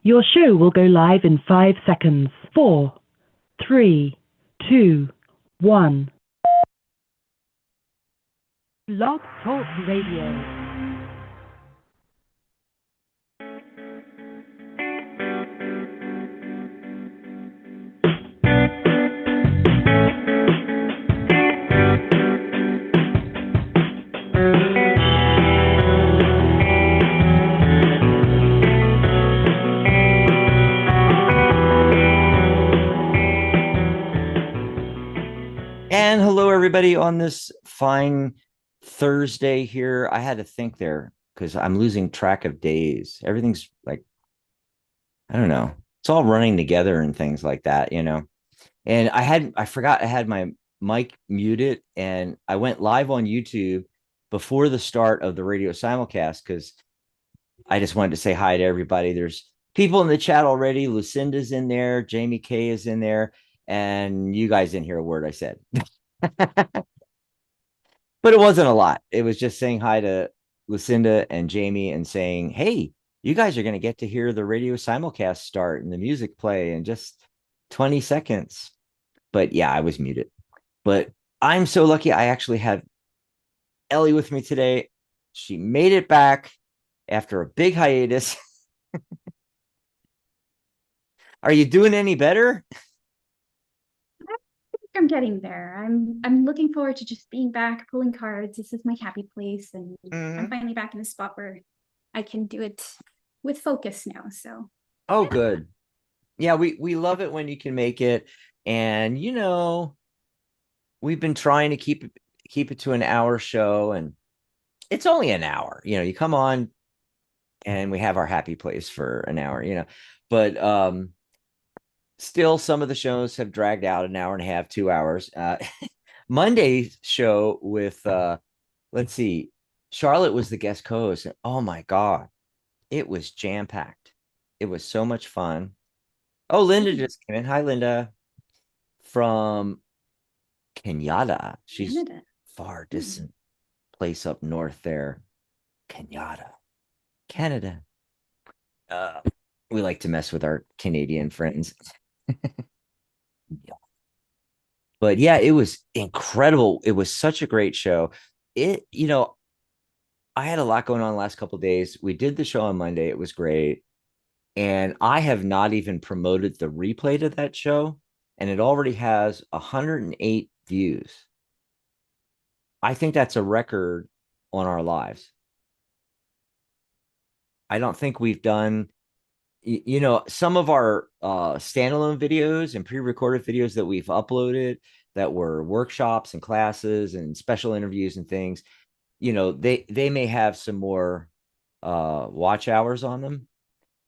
Your show will go live in 5 seconds. 4, 3, 2, 1. Blog Talk Radio. And hello, everybody, on this fine Thursday here. I had to think there because I'm losing track of days. Everything's like, I don't know. It's all running together and things like that, you know. And I forgot I had my mic muted and I went live on YouTube before the start of the radio simulcast because I just wanted to say hi to everybody. There's people in the chat already. Lucinda's in there, Jamie K is in there, and you guys didn't hear a word I said. But it wasn't a lot. It was just saying hi to Lucinda and Jamie and saying, hey, you guys are going to get to hear the radio simulcast start and the music play in just 20 seconds. But yeah, I was muted. But I'm so lucky I actually have Ellie with me today. She made it back after a big hiatus. Are you doing any better? I'm getting there. I'm looking forward to just being back, pulling cards. This is my happy place, and I'm finally back in a spot where I can do it with focus now. So Oh, good. Yeah, we love it when you can make it. And you know, we've been trying to keep it to an hour show, and it's only an hour. You know, you come on and we have our happy place for an hour, you know. But still some of the shows have dragged out an hour and a half, 2 hours. Monday's show with let's see, Charlotte was the guest co-host. And oh my God, it was jam-packed. It was so much fun. Oh, Linda just came in. Hi, Linda. From Kenyatta. She's Canada. far distant place up north there. Kenyatta, Canada. We like to mess with our Canadian friends. Yeah. But yeah, it was incredible. It was such a great show. You know, I had a lot going on the last couple of days. We did the show on Monday. It was great. And I have not even promoted the replay to that show. And it already has 108 views. I think that's a record on our lives. I don't think we've done, you know, some of our standalone videos and pre-recorded videos that we've uploaded that were workshops and classes and special interviews and things, you know, they may have some more watch hours on them.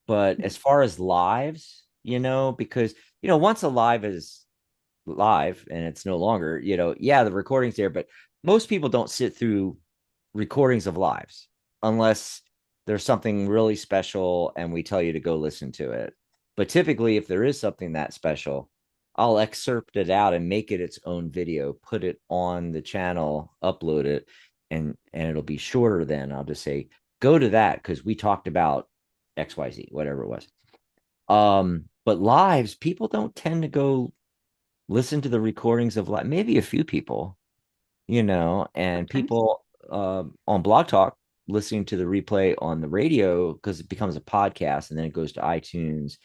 But as far as lives, you know, because, you know, once a live is live and it's no longer, you know, yeah, the recording's there, but most people don't sit through recordings of lives unless there's something really special and we tell you to go listen to it. But typically, if there is something that special, I'll excerpt it out and make it its own video, put it on the channel, upload it, and it'll be shorter. Then I'll just say, go to that because we talked about XYZ, whatever it was. But lives, people don't tend to go listen to the recordings of live, maybe a few people, you know, and people on Blog Talk listening to the replay on the radio because it becomes a podcast and then it goes to iTunes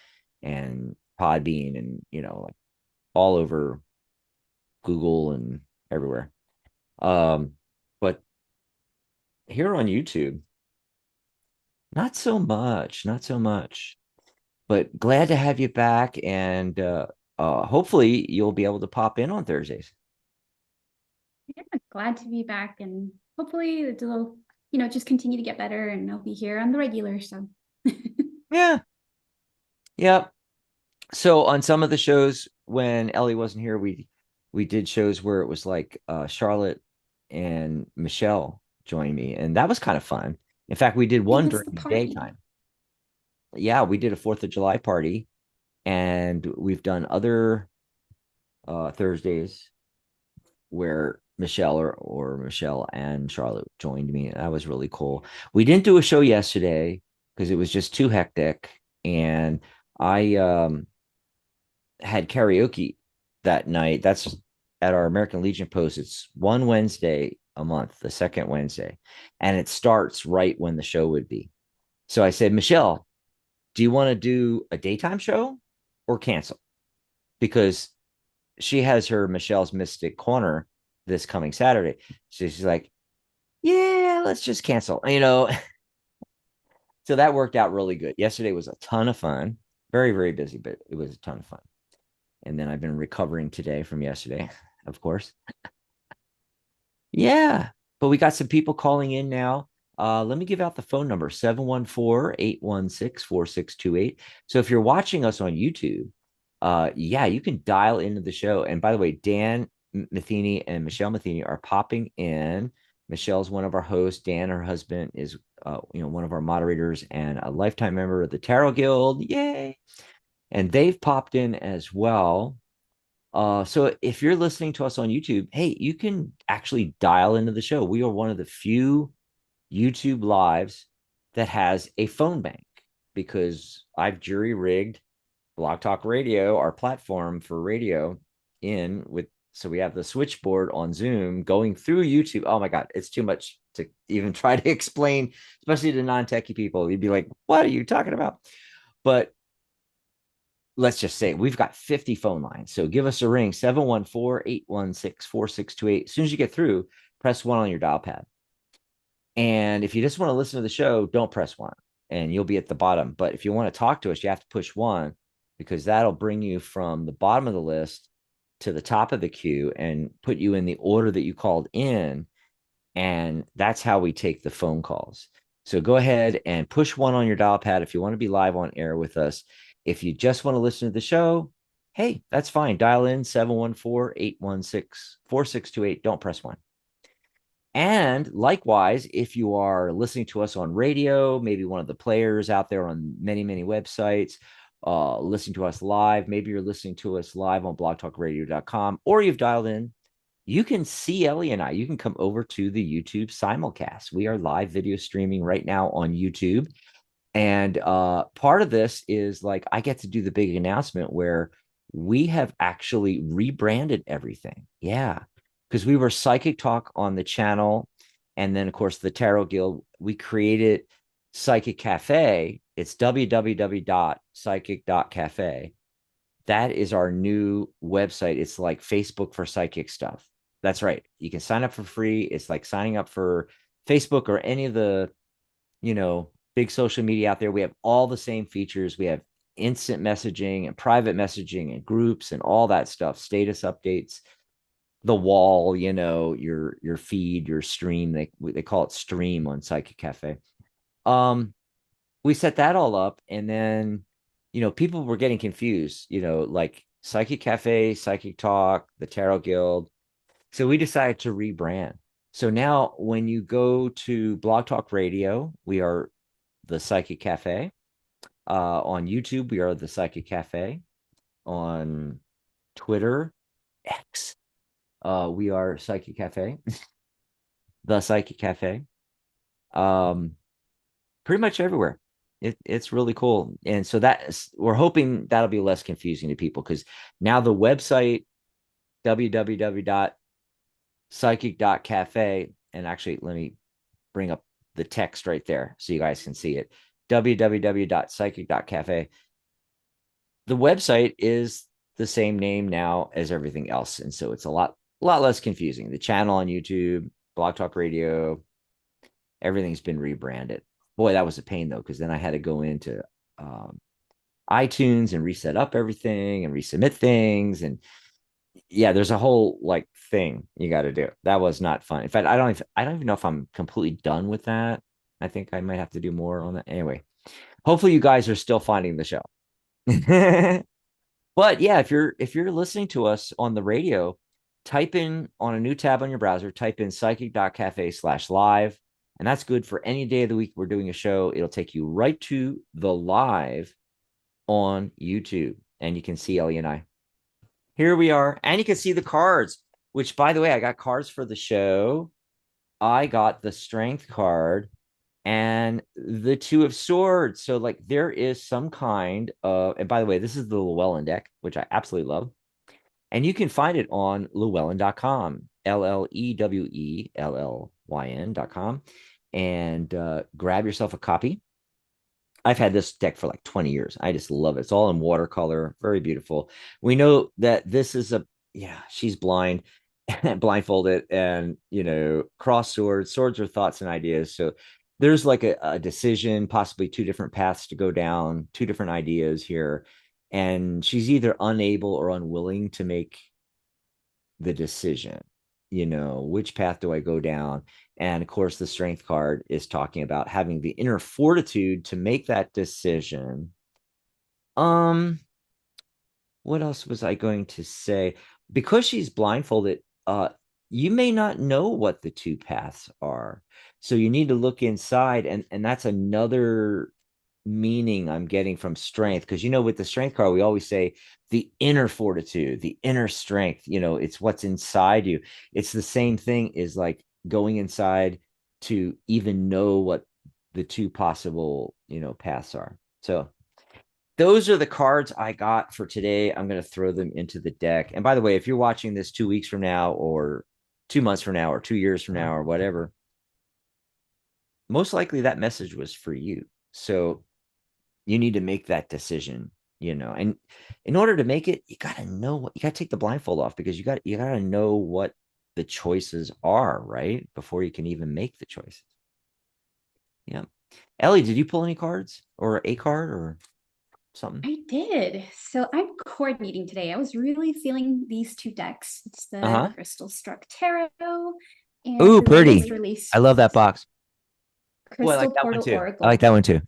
and Podbean and, you know, like all over Google and everywhere. But here on YouTube, not so much, not so much. But glad to have you back, and hopefully you'll be able to pop in on Thursdays. Yeah, glad to be back, and hopefully it'll, just continue to get better, and I'll be here on the regular. So Yeah. Yeah. So on some of the shows when Ellie wasn't here, we did shows where it was like Charlotte and Michelle joined me, and that was kind of fun. In fact, we did one during the daytime. Yeah, we did a 4th of July party, and we've done other Thursdays where Michelle or Michelle and Charlotte joined me. That was really cool. We didn't do a show yesterday because it was just too hectic. and I had karaoke that night. That's at our American Legion post. It's one Wednesday a month, the second Wednesday, and it starts right when the show would be. So I said, Michelle, do you want to do a daytime show or cancel? Because she has her Michelle's Mystic Corner this coming Saturday. So she's like, yeah, let's just cancel, So that worked out really good. Yesterday was a ton of fun. Very, very busy, but it was a ton of fun. And then I've been recovering today from yesterday, of course. Yeah, but we got some people calling in now. Let me give out the phone number, 714-816-4628. So if you're watching us on YouTube, yeah, you can dial into the show. And by the way, Dan Matheny and Michelle Matheny are popping in. Michelle's one of our hosts. Dan, her husband, is one of our moderators and a lifetime member of the Tarot Guild. Yay! And they've popped in as well. So if you're listening to us on YouTube, hey, you can actually dial into the show. We are one of the few YouTube lives that has a phone bank, because I've jury rigged Blog Talk Radio, our platform for radio, so we have the switchboard on Zoom going through YouTube. Oh my God, it's too much to even try to explain, especially to non-techie people. You'd be like, what are you talking about? But let's just say we've got 50 phone lines. So give us a ring, 714-816-4628. As soon as you get through, press 1 on your dial pad. And if you just want to listen to the show, don't press 1 and you'll be at the bottom. But if you want to talk to us, you have to push 1, because that'll bring you from the bottom of the list to the top of the queue and put you in the order that you called in. And that's how we take the phone calls. So go ahead and push 1 on your dial pad if you want to be live on air with us. If you just want to listen to the show, hey, that's fine. Dial in 714-816-4628. Don't press 1. And likewise, if you are listening to us on radio, maybe one of the players out there on many, many websites, listening to us live, maybe you're listening to us live on blogtalkradio.com, or you've dialed in, you can see Ellie and I. You can come over to the YouTube simulcast. We are live video streaming right now on YouTube. And part of this is like, I get to do the big announcement where we have actually rebranded everything. Yeah. Because we were Psychic Talk on the channel. And then, of course, the Tarot Guild, we created Psychic Cafe. It's www.psychic.cafe. That is our new website. It's like Facebook for psychic stuff. That's right. You can sign up for free. It's like signing up for Facebook or any of the, big social media out there. We have all the same features. We have instant messaging and private messaging and groups and all that stuff, status updates, the wall, your feed, your stream. They call it stream on Psychic Cafe. We set that all up, and then, people were getting confused, like Psychic Cafe, Psychic Talk, the Tarot Guild. So we decided to rebrand. So now when you go to Blog Talk Radio, we are the Psychic Cafe. On YouTube, we are the Psychic Cafe. On Twitter, X, we are Psychic Cafe, the Psychic Cafe. Pretty much everywhere. It's really cool. And so we're hoping that'll be less confusing to people, because now the website, www.psychic.cafe, and actually let me bring up the text right there so you guys can see it. www.psychic.cafe. The website is the same name now as everything else, and so it's a lot less confusing. The channel on YouTube, Blog Talk Radio, everything's been rebranded. Boy, that was a pain though, because then I had to go into iTunes and reset up everything and resubmit things, and yeah, there's a whole thing you got to do. That was not fun. In fact, I don't even know if I'm completely done with that. I think I might have to do more on that. Anyway, hopefully you guys are still finding the show. But yeah, if you're listening to us on the radio, type in on a new tab on your browser, type in psychic.cafe/live. And that's good for any day of the week we're doing a show. It'll take you right to the live on YouTube, and you can see Ellie and I. Here we are. And you can see the cards, which, by the way, I got cards for the show. I got the Strength card and the Two of Swords. So like there is some kind of, and by the way, this is the Llewellyn deck, which I absolutely love. And you can find it on Llewellyn.com, LLEWELLYN.com, and grab yourself a copy. I've had this deck for like 20 years. I just love it. It's all in watercolor, very beautiful. We know that this is yeah, she's blind, blindfolded, and, cross swords. Swords are thoughts and ideas. So there's like a decision, possibly two different paths to go down, two different ideas here. And she's either unable or unwilling to make the decision. Which path do I go down? And of course, the strength card is talking about having the inner fortitude to make that decision. What else was I going to say? Because she's blindfolded, you may not know what the two paths are. So you need to look inside, and that's another meaning I'm getting from strength. Because with the strength card, we always say the inner fortitude, the inner strength, it's what's inside you. It's the same thing is like going inside to even know what the two possible, paths are. So those are the cards I got for today. I'm going to throw them into the deck. And by the way, if you're watching this 2 weeks from now, or 2 months from now, or 2 years from now, or whatever, most likely that message was for you. So you need to make that decision, and in order to make it, you got to know what, you got to take the blindfold off, because you got to know what the choices are, right? Before you can even make the choices. Yeah. Ellie, did you pull any cards, or a card, or something? I did. So I'm coordinating today. I was really feeling these two decks. It's the Crystal Struck Tarot and ooh, the pretty. latest release. I love that box. Crystal I like that Portal one too. Oracle. I like that one too.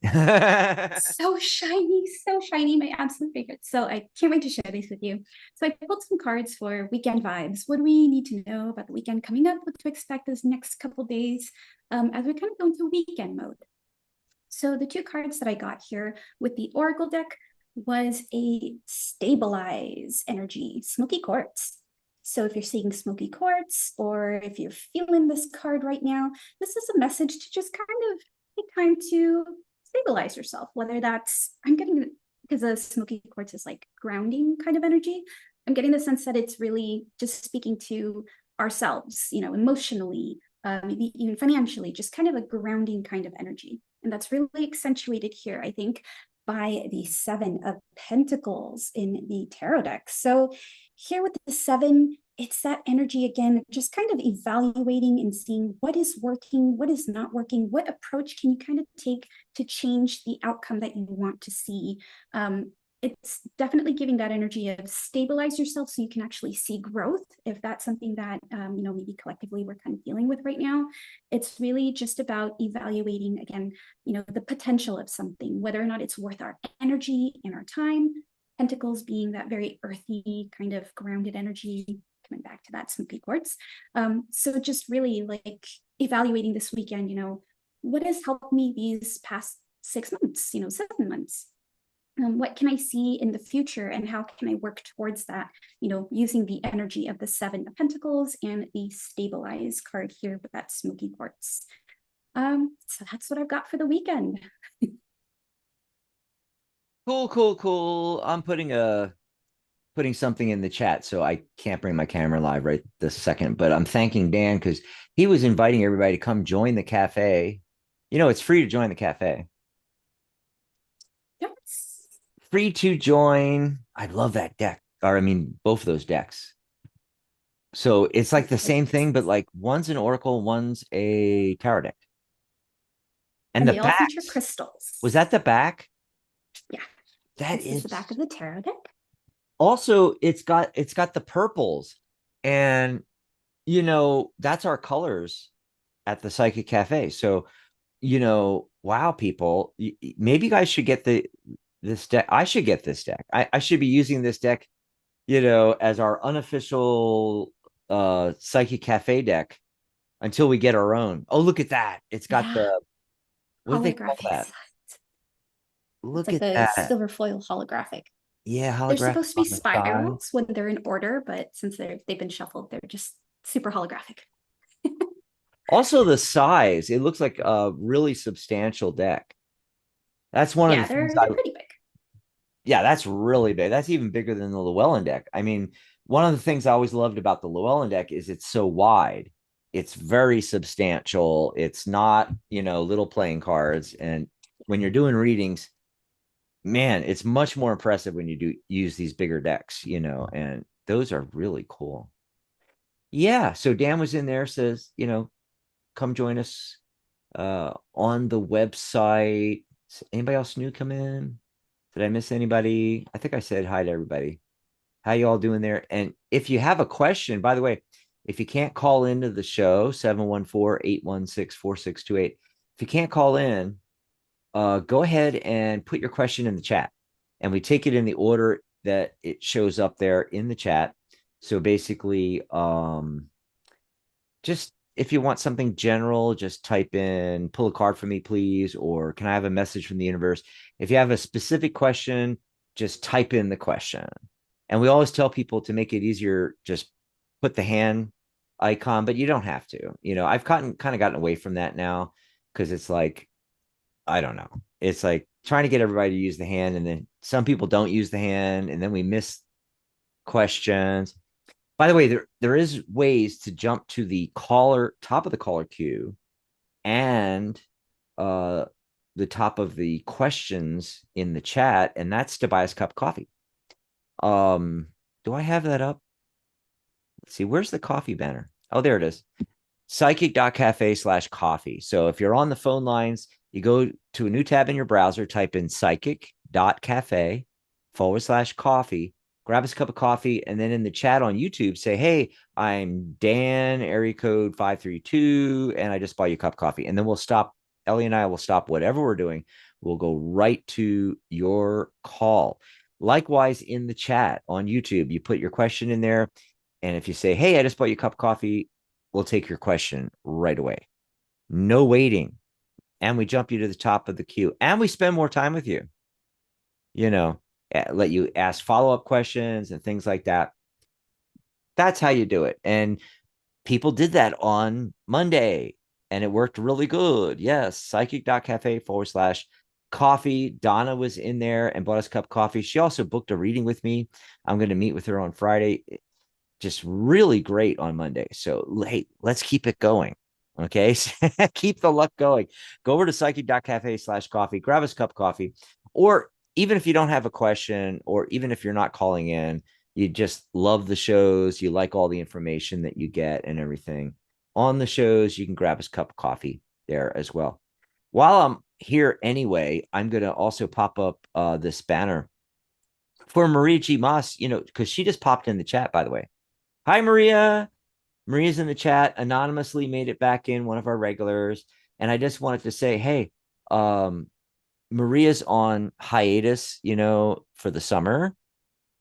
So shiny, my absolute favorite. So I can't wait to share these with you. So I pulled some cards for weekend vibes. What do we need to know about the weekend coming up? What to expect this next couple days as we kind of go into weekend mode. So the two cards that I got here with the Oracle deck was a Stabilize energy, Smoky Quartz. So if you're seeing Smoky Quartz, or if you're feeling this card right now, this is a message to just kind of take time to stabilize yourself, whether that's, I'm getting, because the Smoky Quartz is like grounding kind of energy, I'm getting the sense that it's really just speaking to ourselves, emotionally, maybe even financially, just kind of a grounding kind of energy. And that's really accentuated here, I think, by the Seven of Pentacles in the tarot deck. So here with the seven, it's that energy again, just kind of evaluating and seeing what is working, what is not working, what approach can you kind of take to change the outcome that you want to see. It's definitely giving that energy of stabilize yourself so you can actually see growth, if that's something that maybe collectively we're kind of dealing with right now. It's really just about evaluating again, the potential of something, whether or not it's worth our energy and our time. Pentacles being that very earthy kind of grounded energy, coming back to that smoky quartz. So just really like evaluating this weekend, what has helped me these past 6 months, 7 months. What can I see in the future, and how can I work towards that, using the energy of the Seven of Pentacles and the Stabilize card here with that smoky quartz. So that's what I've got for the weekend. Cool. I'm putting something in the chat, so I can't bring my camera live right this second, but I'm thanking Dan because he was inviting everybody to come join the cafe. It's free to join the cafe. Yes. Free to join. I love that deck. Or I mean, both of those decks. So it's like the same thing, but like one's an oracle, one's a tarot deck. And they all feature crystals. Was that the back? Yeah. That is the back of the tarot deck. Also, it's got the purples, and that's our colors at the Psychic Cafe. So, wow, people, maybe you guys should get this deck. I should get this deck. I should be using this deck, as our unofficial Psychic Cafe deck until we get our own. Oh, look at that. It's got the, what do they call that? Look at that. Silver foil holographic. Yeah, holographic. They're supposed to be spirals when they're in order, but since they've been shuffled, they're just super holographic. Also, the size, it looks like a really substantial deck. That's one of the Yeah, things they're pretty big. yeah, that's really big. That's even bigger than the Llewellyn deck. I mean, one of the things I always loved about the Llewellyn deck is it's so wide. It's very substantial. It's not, little playing cards. And when you're doing readings, man, it's much more impressive when you do use these bigger decks, and those are really cool. Yeah. So Dan was in there, says, come join us on the website. Anybody else new come in? Did I miss anybody? I think I said hi to everybody. How you all doing there? And if you have a question, by the way, if you can't call into the show, 714-816-4628. If you can't call in, go ahead and put your question in the chat. And we take it in the order that it shows up there in the chat. So basically, just if you want something general, just type in, pull a card for me, please, or can I have a message from the universe? If you have a specific question, just type in the question. And we always tell people to make it easier, just put the hand icon, but you don't have to. I've kind of gotten away from that now because it's like, I don't know. It's like trying to get everybody to use the hand, and then some people don't use the hand, and then we miss questions. By the way, there is ways to jump to the top of the caller queue, and uh the top of the questions in the chat, and that's to buy us a cup of coffee. Do I have that up? Let's see, where's the coffee banner? Oh, there it is. Psychic.cafe/coffee. So if you're on the phone lines, you go to a new tab in your browser, type in psychic.cafe/coffee, grab us a cup of coffee, and then in the chat on YouTube, say, hey, I'm Dan, area code 532, and I just bought you a cup of coffee. And then we'll stop. Ellie and I will stop whatever we're doing. We'll go right to your call. Likewise, in the chat on YouTube, you put your question in there. And if you say, hey, I just bought you a cup of coffee, we'll take your question right away. No waiting. And we jump you to the top of the queue. And we spend more time with you. Let you ask follow-up questions and things like that. That's how you do it. And people did that on Monday, and it worked really good. Yes, psychic.cafe/coffee. Donna was in there and bought us a cup of coffee. She also booked a reading with me. I'm going to meet with her on Friday. Just really great on Monday. So, hey, let's keep it going. Okay. Keep the luck going. Go over to psychic.cafe/coffee, grab us a cup of coffee. Or even if you don't have a question, or even if you're not calling in, you just love the shows, you like all the information that you get and everything on the shows, you can grab us a cup of coffee there as well. While I'm here anyway, I'm going to also pop up this banner for Maria G. Moss, because she just popped in the chat, by the way. Hi, Maria. Maria's in the chat, anonymously made it back in, one of our regulars. And I just wanted to say, hey, Maria's on hiatus, for the summer.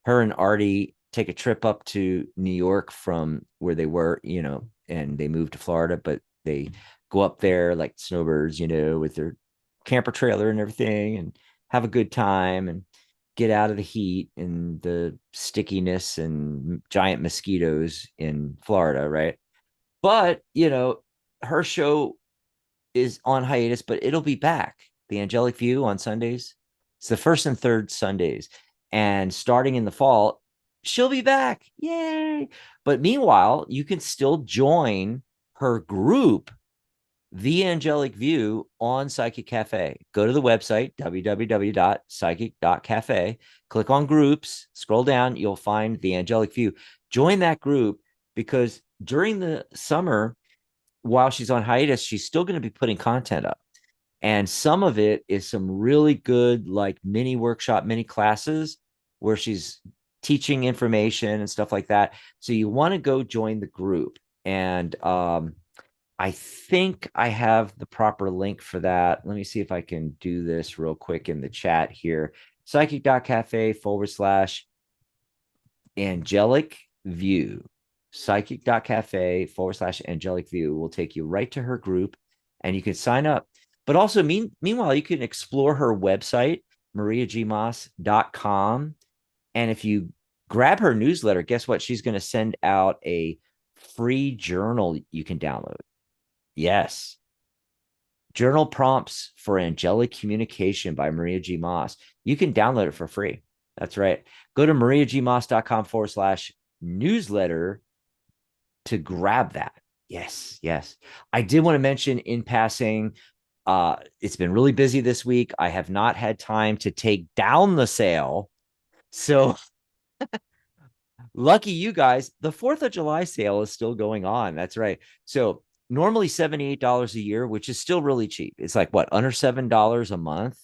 Her and Artie take a trip up to New York from where they were, and they moved to Florida, but they go up there like snowbirds, with their camper trailer and everything, and have a good time and get out of the heat and the stickiness and giant mosquitoes in Florida, right? But, her show is on hiatus, but it'll be back. The Angelic View on Sundays. It's the first and third Sundays. And starting in the fall, she'll be back. Yay. But meanwhile, you can still join her group, The Angelic View, on Psychic Cafe. Go to the website, www.psychic.cafe. Click on groups, scroll down, you'll find The Angelic View. Join that group, because during the summer, while she's on hiatus, she's still going to be putting content up. And some of it is some really good, like mini workshop, mini classes where she's teaching information and stuff like that. So you want to go join the group. And I think I have the proper link for that. Let me see if I can do this real quick in the chat here. Psychic.cafe/angelic view. Psychic.cafe/angelic view will take you right to her group, and you can sign up. But also, meanwhile, you can explore her website, mariagmoss.com. And if you grab her newsletter, guess what? She's going to send out a free journal you can download. Yes. Journal Prompts for Angelic Communication by Maria G. Moss. You can download it for free. That's right. Go to mariagmoss.com/newsletter to grab that. Yes, yes. I did want to mention in passing, it's been really busy this week. I have not had time to take down the sale. So lucky you guys, the 4th of July sale is still going on. That's right. So normally $78 a year, which is still really cheap. It's like what, under $7 a month,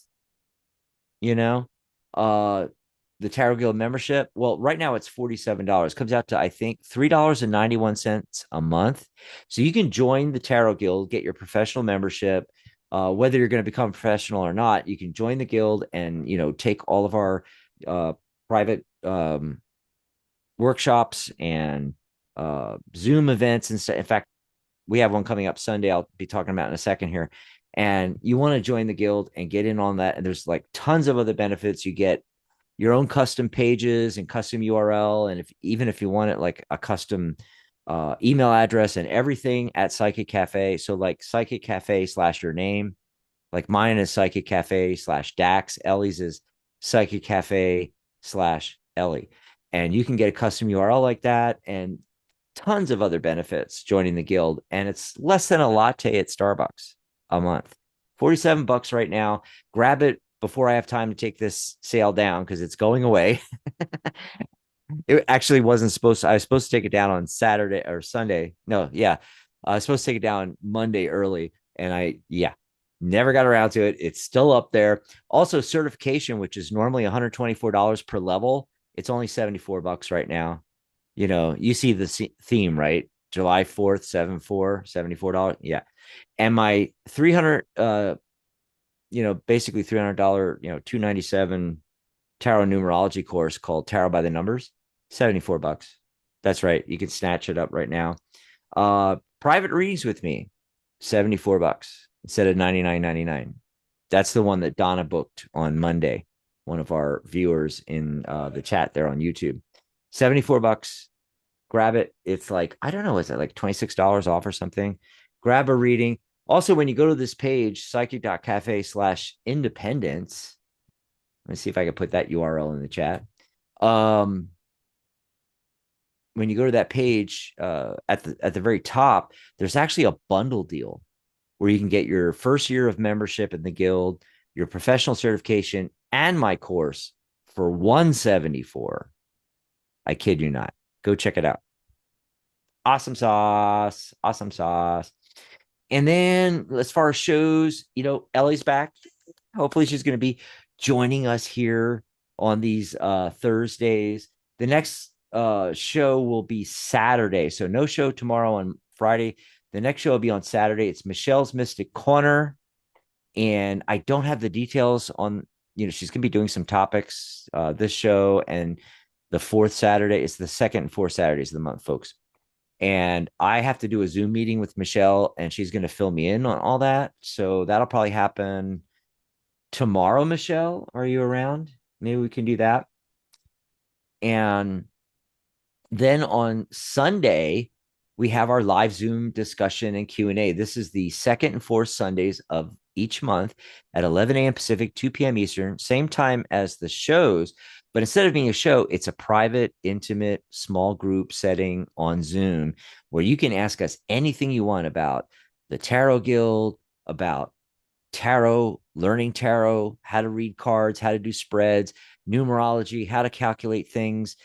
you know? The Tarot Guild membership. Well, right now it's $47. Comes out to, I think, $3.91 a month. So you can join the Tarot Guild, get your professional membership. Whether you're going to become professional or not, you can join the guild and, take all of our private workshops and Zoom events and stuff. In fact, we have one coming up Sunday. I'll be talking about in a second here. And you want to join the guild and get in on that. And there's like tons of other benefits. You get your own custom pages and custom URL. And even if you want it like a custom email address and everything at Psychic Cafe. So like Psychic Cafe / your name, like mine is Psychic Cafe / Dax. Ellie's is Psychic Cafe / Ellie. And you can get a custom URL like that and tons of other benefits joining the guild. And it's less than a latte at Starbucks a month. $47 right now. Grab it before I have time to take this sale down because it's going away. It actually wasn't supposed to. I was supposed to take it down on Saturday or Sunday. No, yeah. I was supposed to take it down Monday early. And never got around to it. It's still up there. Also, certification, which is normally $124 per level. It's only $74 right now. You see the theme, right? July 4th, 7/4, $74. Yeah. And my 300, basically $300, $297 tarot numerology course called Tarot by the Numbers, $74. That's right. You can snatch it up right now. Private readings with me, $74 instead of $99.99. That's the one that Donna booked on Monday. One of our viewers in the chat there on YouTube. $74. Grab it. It's like, I don't know, is it like $26 off or something? Grab a reading. Also, when you go to this page, psychic.cafe/independence, let me see if I can put that URL in the chat. When you go to that page, at the very top, there's actually a bundle deal where you can get your first year of membership in the guild, your professional certification, and my course for $174. I kid you not. Go check it out. Awesome sauce. Awesome sauce. And then as far as shows, Ellie's back. Hopefully she's going to be joining us here on these Thursdays. The next show will be Saturday. So no show tomorrow on Friday. The next show will be on Saturday. It's Michelle's Mystic Corner. And I don't have the details on, she's going to be doing some topics this show. And the 4th Saturday, it's the 2nd and 4th Saturdays of the month, folks. And I have to do a Zoom meeting with Michelle, and she's going to fill me in on all that. So that'll probably happen tomorrow. Michelle, are you around? Maybe we can do that. And then on Sunday, we have our live Zoom discussion and Q&A. This is the 2nd and 4th Sundays of each month at 11 a.m. Pacific, 2 p.m. Eastern, same time as the shows. But instead of being a show, it's a private, intimate, small group setting on Zoom where you can ask us anything you want about the Tarot Guild, about tarot, learning tarot, how to read cards, how to do spreads, numerology, how to calculate things.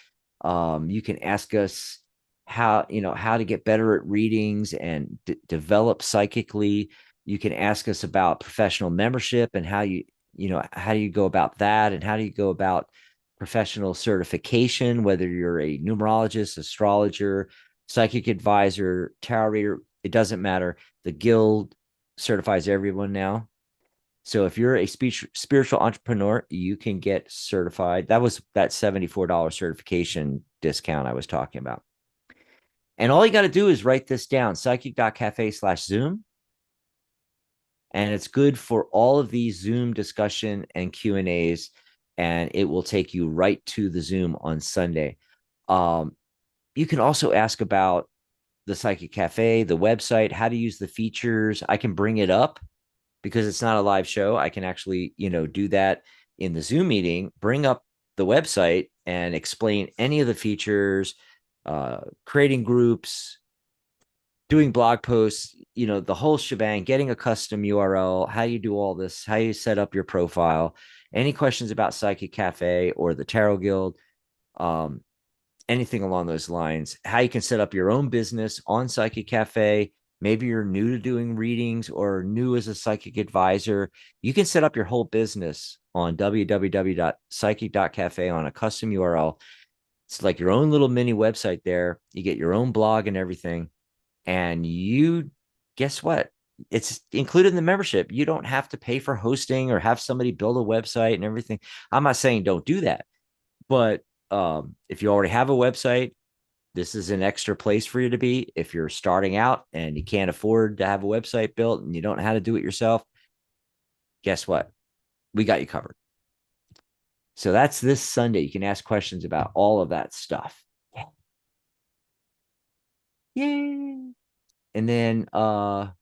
You can ask us how to get better at readings and develop psychically. You can ask us about professional membership and how do you go about that, and how do you go about professional certification, whether you're a numerologist, astrologer, psychic advisor, tarot reader, it doesn't matter. The guild certifies everyone now. So if you're a spiritual entrepreneur, you can get certified. That was that $74 certification discount I was talking about. And all you got to do is write this down, psychic.cafe/Zoom. And it's good for all of these Zoom discussion and Q&As. And it will take you right to the Zoom on Sunday. You can also ask about the Psychic Cafe, the website, how to use the features. I can bring it up because it's not a live show. I can actually, do that in the Zoom meeting, bring up the website and explain any of the features, creating groups, doing blog posts, the whole shebang, getting a custom URL, how you do all this, how you set up your profile, any questions about Psychic Cafe or the Tarot Guild, anything along those lines, how you can set up your own business on Psychic Cafe. Maybe you're new to doing readings or new as a psychic advisor. You can set up your whole business on www.psychic.cafe on a custom URL. It's like your own little mini website there. You get your own blog and everything. And guess what? It's included in the membership. You don't have to pay for hosting or have somebody build a website and everything. I'm not saying don't do that, but if you already have a website, this is an extra place for you to be. If you're starting out and you can't afford to have a website built and you don't know how to do it yourself, guess what? We got you covered. So that's this Sunday. You can ask questions about all of that stuff. Yay. And then, I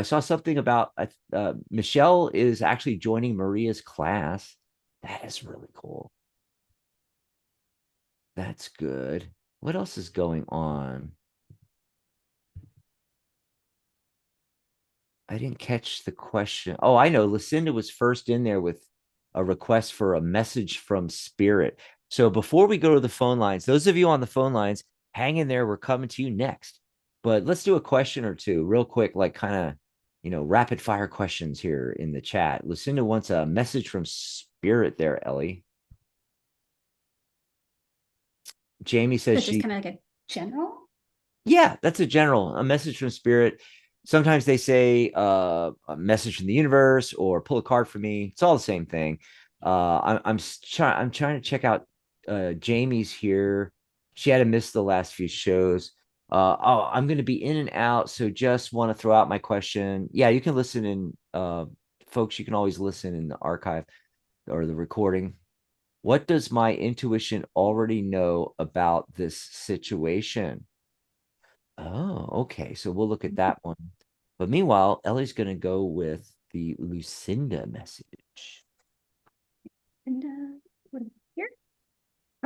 saw something about Michelle is actually joining Maria's class. That is really cool. That's good. What else is going on? I didn't catch the question. Oh, I know. Lucinda was first in there with a request for a message from spirit. So before we go to the phone lines, those of you on the phone lines, hang in there. We're coming to you next. But let's do a question or two real quick, like kind of, rapid fire questions here in the chat. Lucinda wants a message from spirit there, Ellie. Jamie says So just kind of like a general? Yeah, that's a message from spirit. Sometimes they say a message from the universe or pull a card for me. It's all the same thing. I'm trying to check out Jamie's here. She had to miss the last few shows. I'm going to be in and out, so just want to throw out my question. Yeah, you can listen in, folks. You can always listen in the archive or the recording. What does my intuition already know about this situation? Oh, okay. So we'll look at that one. But meanwhile, Ellie's going to go with the Lucinda message. And what here?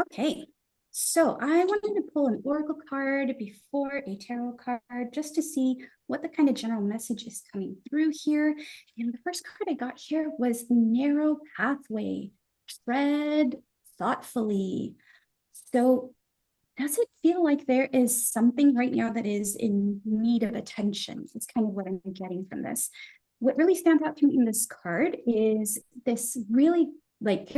Okay. So I wanted to pull an oracle card before a tarot card just to see what the kind of general message is coming through here. And the first card I got here was narrow pathway. Tread thoughtfully. So does it feel like there is something right now that is in need of attention? It's kind of what I'm getting from this. What really stands out to me in this card is this really like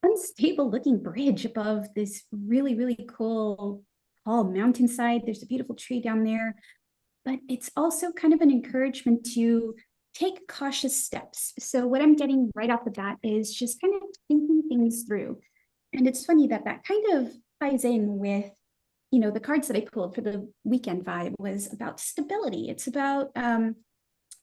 unstable looking bridge above this really, really cool tall mountainside. There's a beautiful tree down there, but it's also kind of an encouragement to take cautious steps. So what I'm getting right off the bat is just kind of thinking things through. And it's funny that that kind of ties in with, the cards that I pulled for the weekend vibe was about stability. It's about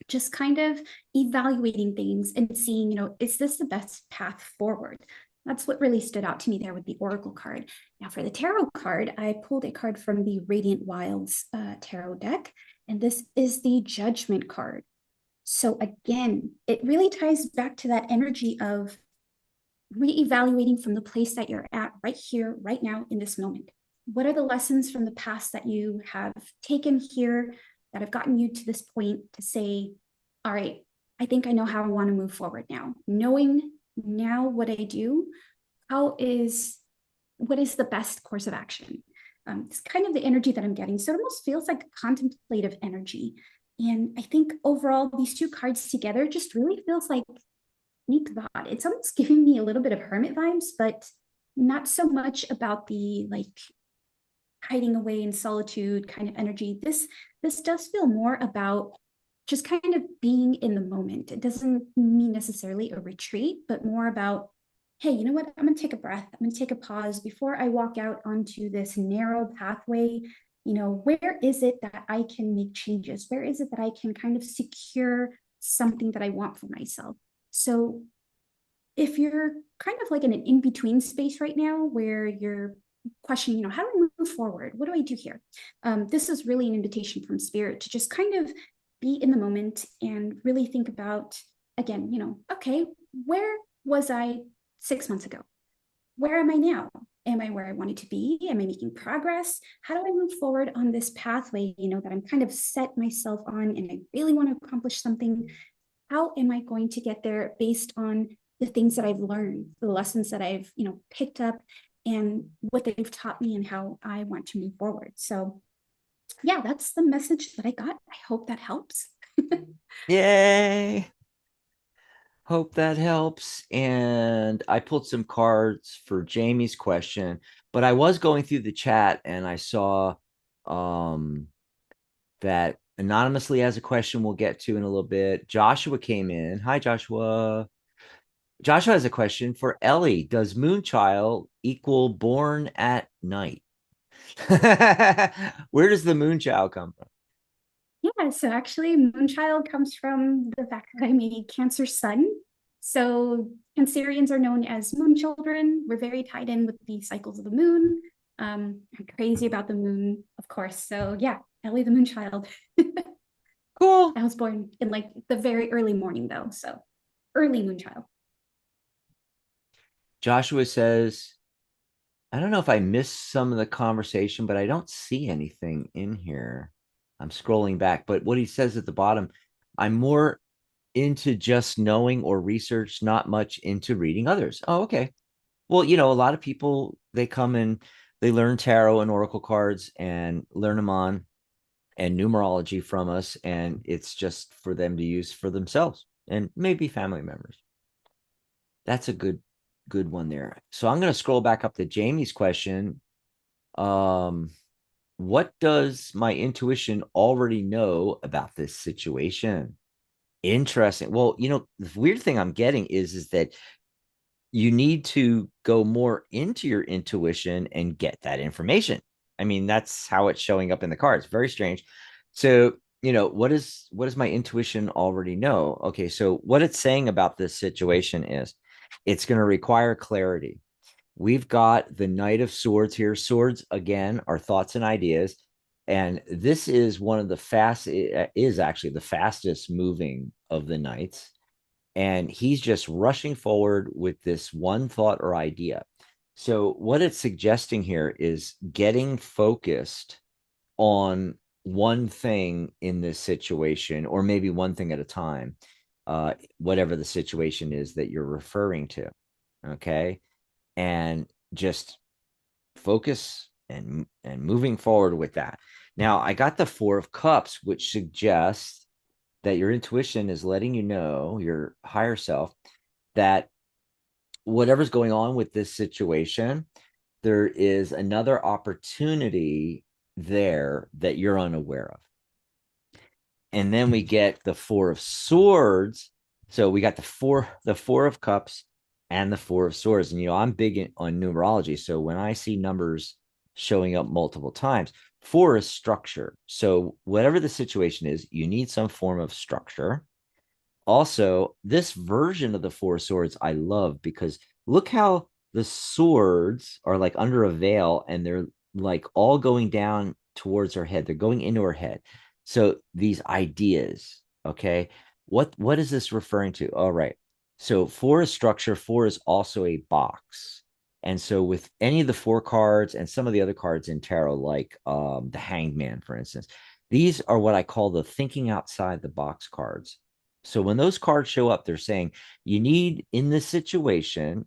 just kind of evaluating things and seeing, is this the best path forward? That's what really stood out to me there with the Oracle card. Now for the Tarot card, I pulled a card from the Radiant Wilds Tarot deck, and this is the Judgment card. So again, it really ties back to that energy of reevaluating from the place that you're at right here, right now in this moment. What are the lessons from the past that you have taken here that have gotten you to this point to say, all right, I think I know how I want to move forward now. Knowing now what I do, what is the best course of action? It's kind of the energy that I'm getting. So it almost feels like contemplative energy. And I think overall, these two cards together just really feels like deep thought. It's almost giving me a little bit of hermit vibes, but not so much about the like hiding away in solitude kind of energy. This does feel more about just kind of being in the moment. It doesn't mean necessarily a retreat, but more about, hey, you know what? I'm going to take a breath. I'm going to take a pause before I walk out onto this narrow pathway. Where is it that I can make changes? Where is it that I can kind of secure something that I want for myself? So if you're kind of like in an in-between space right now where you're questioning, how do I move forward? What do I do here? This is really an invitation from spirit to just kind of be in the moment and really think about, again, okay, where was I 6 months ago? Where am I now? Am I where I wanted to be? Am I making progress? How do I move forward on this pathway, that I'm kind of set myself on and I really want to accomplish something? How am I going to get there based on the things that I've learned, the lessons that I've, picked up and what they've taught me and how I want to move forward? So yeah, that's the message that I got. I hope that helps. Yay. Hope that helps. And I pulled some cards for Jamie's question, but I was going through the chat and I saw that Anonymously has a question we'll get to in a little bit. Joshua came in. Hi, Joshua. Joshua has a question for Ellie. Does Moonchild equal born at night? Where does the Moonchild come from? Yeah, so actually, Moonchild comes from the fact that I'm a Cancer sun. So Cancerians are known as moon children. We're very tied in with the cycles of the moon. I'm crazy about the moon, of course. So yeah, Ellie the Moonchild. Cool. I was born in like the very early morning though, so early Moonchild. Joshua says, I don't know if I missed some of the conversation, but I don't see anything in here. I'm scrolling back, but what he says at the bottom, I'm more into just knowing or research, not much into reading others. Oh, okay. Well, a lot of people, they come and they learn tarot and oracle cards and learn them on and numerology from us. And it's just for them to use for themselves and maybe family members. That's a good one there. So I'm going to scroll back up to Jamie's question. What does my intuition already know about this situation? Interesting. Well, the weird thing I'm getting is that you need to go more into your intuition and get that information. I mean, that's how it's showing up in the cards. Very strange. So, what does my intuition already know? Okay, so what it's saying about this situation is it's going to require clarity. We've got the Knight of Swords here. Swords, again, are thoughts and ideas. And this is one of the is actually the fastest moving of the knights. And he's just rushing forward with this one thought or idea. So what it's suggesting here is getting focused on one thing in this situation, or maybe one thing at a time, whatever the situation is that you're referring to. Okay. And just focus and moving forward with that. Now, I got the Four of Cups, which suggests that your intuition is letting you know, your higher self, that whatever's going on with this situation, there is another opportunity there that you're unaware of. And then we get the Four of Swords. So we got the Four of Cups and the Four of Swords. And, I'm big on numerology. So when I see numbers showing up multiple times, 4 is structure. So whatever the situation is, you need some form of structure. Also, this version of the Four of Swords I love, because look how the swords are like under a veil and they're like all going down towards her head. They're going into her head. So these ideas, okay, what is this referring to? All right. So 4 is structure. 4 is also a box. And so with any of the 4 cards and some of the other cards in tarot, like the Hanged Man, for instance, these are what I call the thinking outside the box cards. So when those cards show up, they're saying you need, in this situation,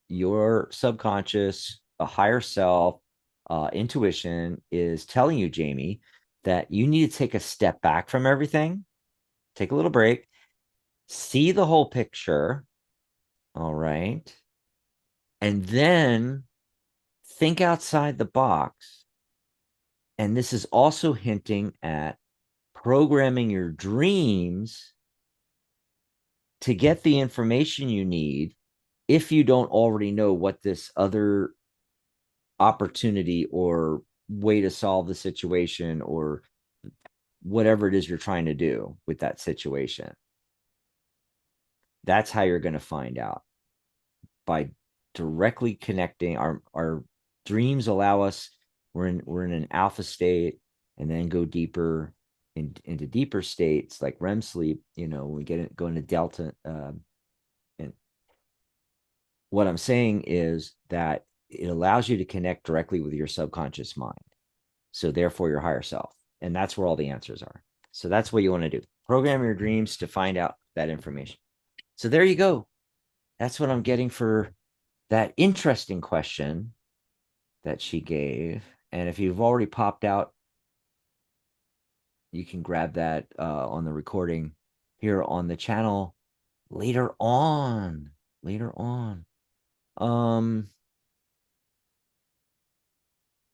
your subconscious, a higher self, intuition is telling you, Jamie, that you need to take a step back from everything, take a little break, see the whole picture. All right. And then think outside the box. And this is also hinting at programming your dreams to get the information you need if you don't already know what this other opportunity or way to solve the situation or whatever it is you're trying to do with that situation. That's how you're going to find out, by directly connecting our dreams allow us, we're in an alpha state, and then go deeper into deeper states like REM sleep. We go into delta. And what I'm saying is that it allows you to connect directly with your subconscious mind. So therefore your higher self. And that's where all the answers are. So that's what you want to do. Program your dreams to find out that information. So there you go. That's what I'm getting for that interesting question that she gave. And if you've already popped out, you can grab that on the recording here on the channel later on.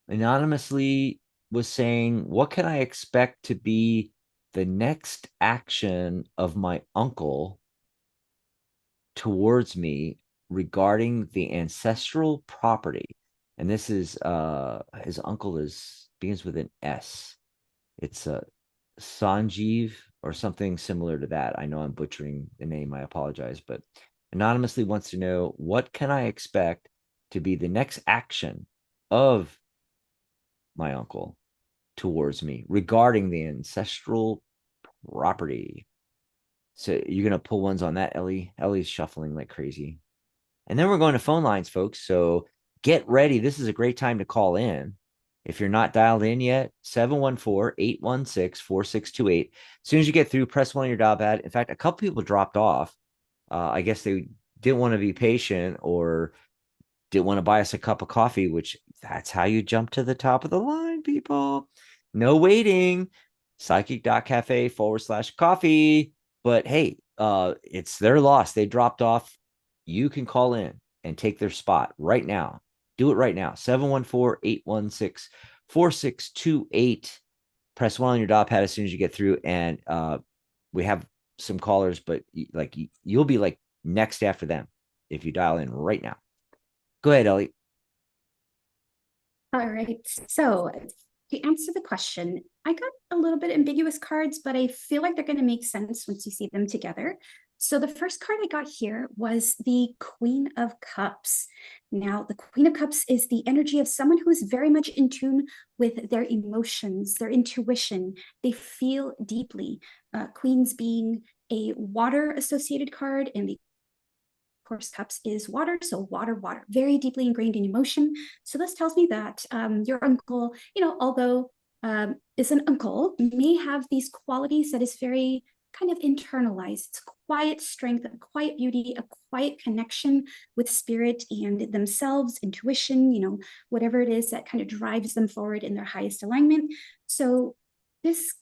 Anonymously was saying, what can I expect to be the next action of my uncle towards me regarding the ancestral property? And this is his uncle begins with an S. It's a Sanjeev or something similar to that. I know I'm butchering the name. I apologize, but anonymously wants to know, what can I expect to be the next action of my uncle towards me regarding the ancestral property? So you're going to pull ones on that, Ellie? Ellie's shuffling like crazy. And then we're going to phone lines, folks. So get ready. This is a great time to call in. If you're not dialed in yet, 714-816-4628. As soon as you get through, press 1 on your dial pad. In fact, a couple people dropped off. I guess they didn't want to be patient or didn't want to buy us a cup of coffee, which that's how you jump to the top of the line, people. No waiting. Psychic.cafe/coffee. But hey, it's their loss. They dropped off. You can call in and take their spot right now. Do it right now. 714-816-4628. Press 1 on your dial pad as soon as you get through. And we have some callers, but like you'll be like next after them if you dial in right now. Go ahead, Ellie. All right. So to answer the question, I got a little bit ambiguous cards, but I feel like they're going to make sense once you see them together. So the first card I got here was the Queen of Cups. Now, the Queen of Cups is the energy of someone who is very much in tune with their emotions, their intuition. They feel deeply. Queens being a water-associated card, and the course, cups is water, so water, very deeply ingrained in emotion. So this tells me that your uncle, although is an uncle, may have these qualities that is very kind of internalized. It's quiet strength, a quiet beauty, a quiet connection with spirit and themselves, intuition, whatever it is that kind of drives them forward in their highest alignment. So this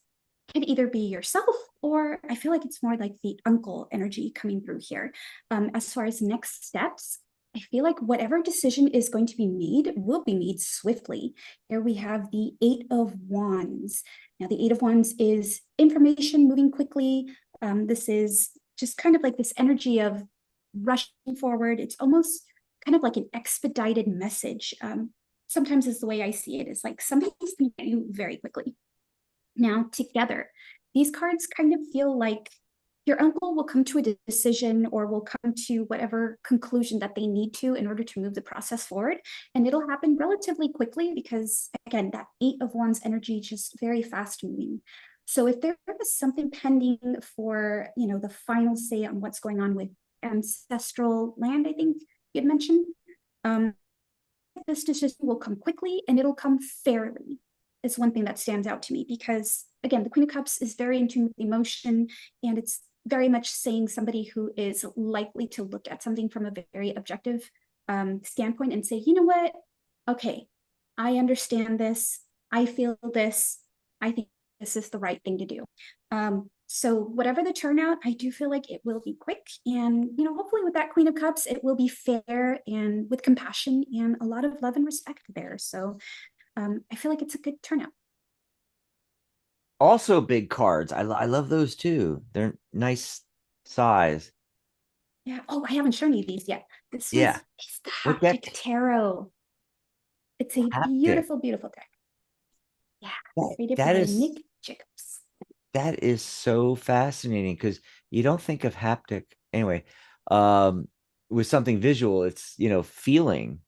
could either be yourself, or I feel like it's more like the uncle energy coming through here. As far as next steps, I feel like whatever decision is going to be made will be made swiftly. Here we have the 8 of Wands. Now, the 8 of Wands is information moving quickly. This is just kind of like this energy of rushing forward. It's almost kind of like an expedited message. Sometimes is the way I see it, is like something's going to get you very quickly. Now, together, these cards kind of feel like your uncle will come to a decision or will come to whatever conclusion that they need to in order to move the process forward. And it'll happen relatively quickly because, again, that 8 of Wands energy, just very fast moving. So if there was something pending for, the final say on what's going on with ancestral land, I think you'd mentioned, this decision will come quickly and it'll come fairly. Is one thing that stands out to me because, again, the Queen of Cups is very in tune with emotion, and it's very much saying somebody who is likely to look at something from a very objective standpoint and say, you know what, okay, I understand this, I feel this, I think this is the right thing to do. So whatever the turnout, I do feel like it will be quick, and hopefully with that Queen of Cups, it will be fair and with compassion and a lot of love and respect there. So I feel like it's a good turnout. Also big cards. I love those too. They're nice size. Yeah. Oh, I haven't shown you these yet. It's the What Haptic deck? Tarot. It's a Haptic. beautiful, beautiful deck. Yeah. Created by Nick Jacobs. That is so fascinating because you don't think of haptic anyway. With something visual, it's feeling.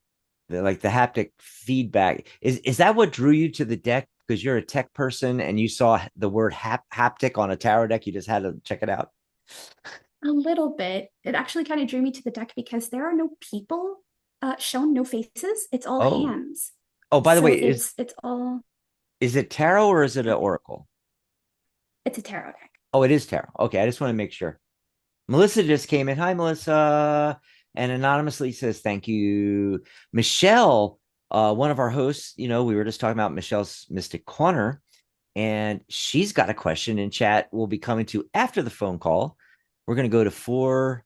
like the haptic feedback. Is that what drew you to the deck? Because you're a tech person and you saw the word haptic on a tarot deck, you just had to check it out. A little bit. It actually kind of drew me to the deck because there are no people shown, no faces. It's all Oh, hands. oh, by the So way, it's all is it tarot or is it an oracle? it's a tarot deck. Oh, it is tarot. Okay, I just want to make sure. Melissa just came in. Hi, Melissa. And anonymously says, thank you. Michelle, one of our hosts, you know, we were just talking about Michelle's Mystic Corner, and she's got a question in chat we'll be coming to after the phone call. We're going to go to 4.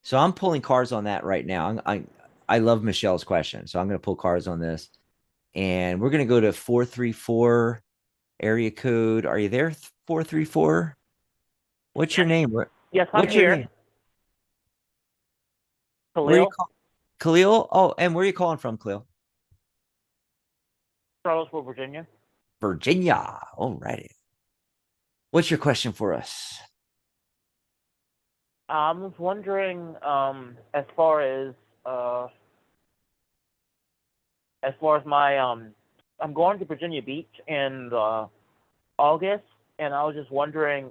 So I'm pulling cards on that right now. I love Michelle's question. So I'm going to pull cards on this. And we're going to go to 434 area code. Are you there, 434? What's your name? Yes, I'm What's your here. name? Where are you Khalil, Khalil? Oh, and where are you calling from, Khalil? Charlottesville, Virginia. Virginia. All righty. What's your question for us? I was wondering, uh, as far as my, I'm going to Virginia Beach in August, and I was just wondering,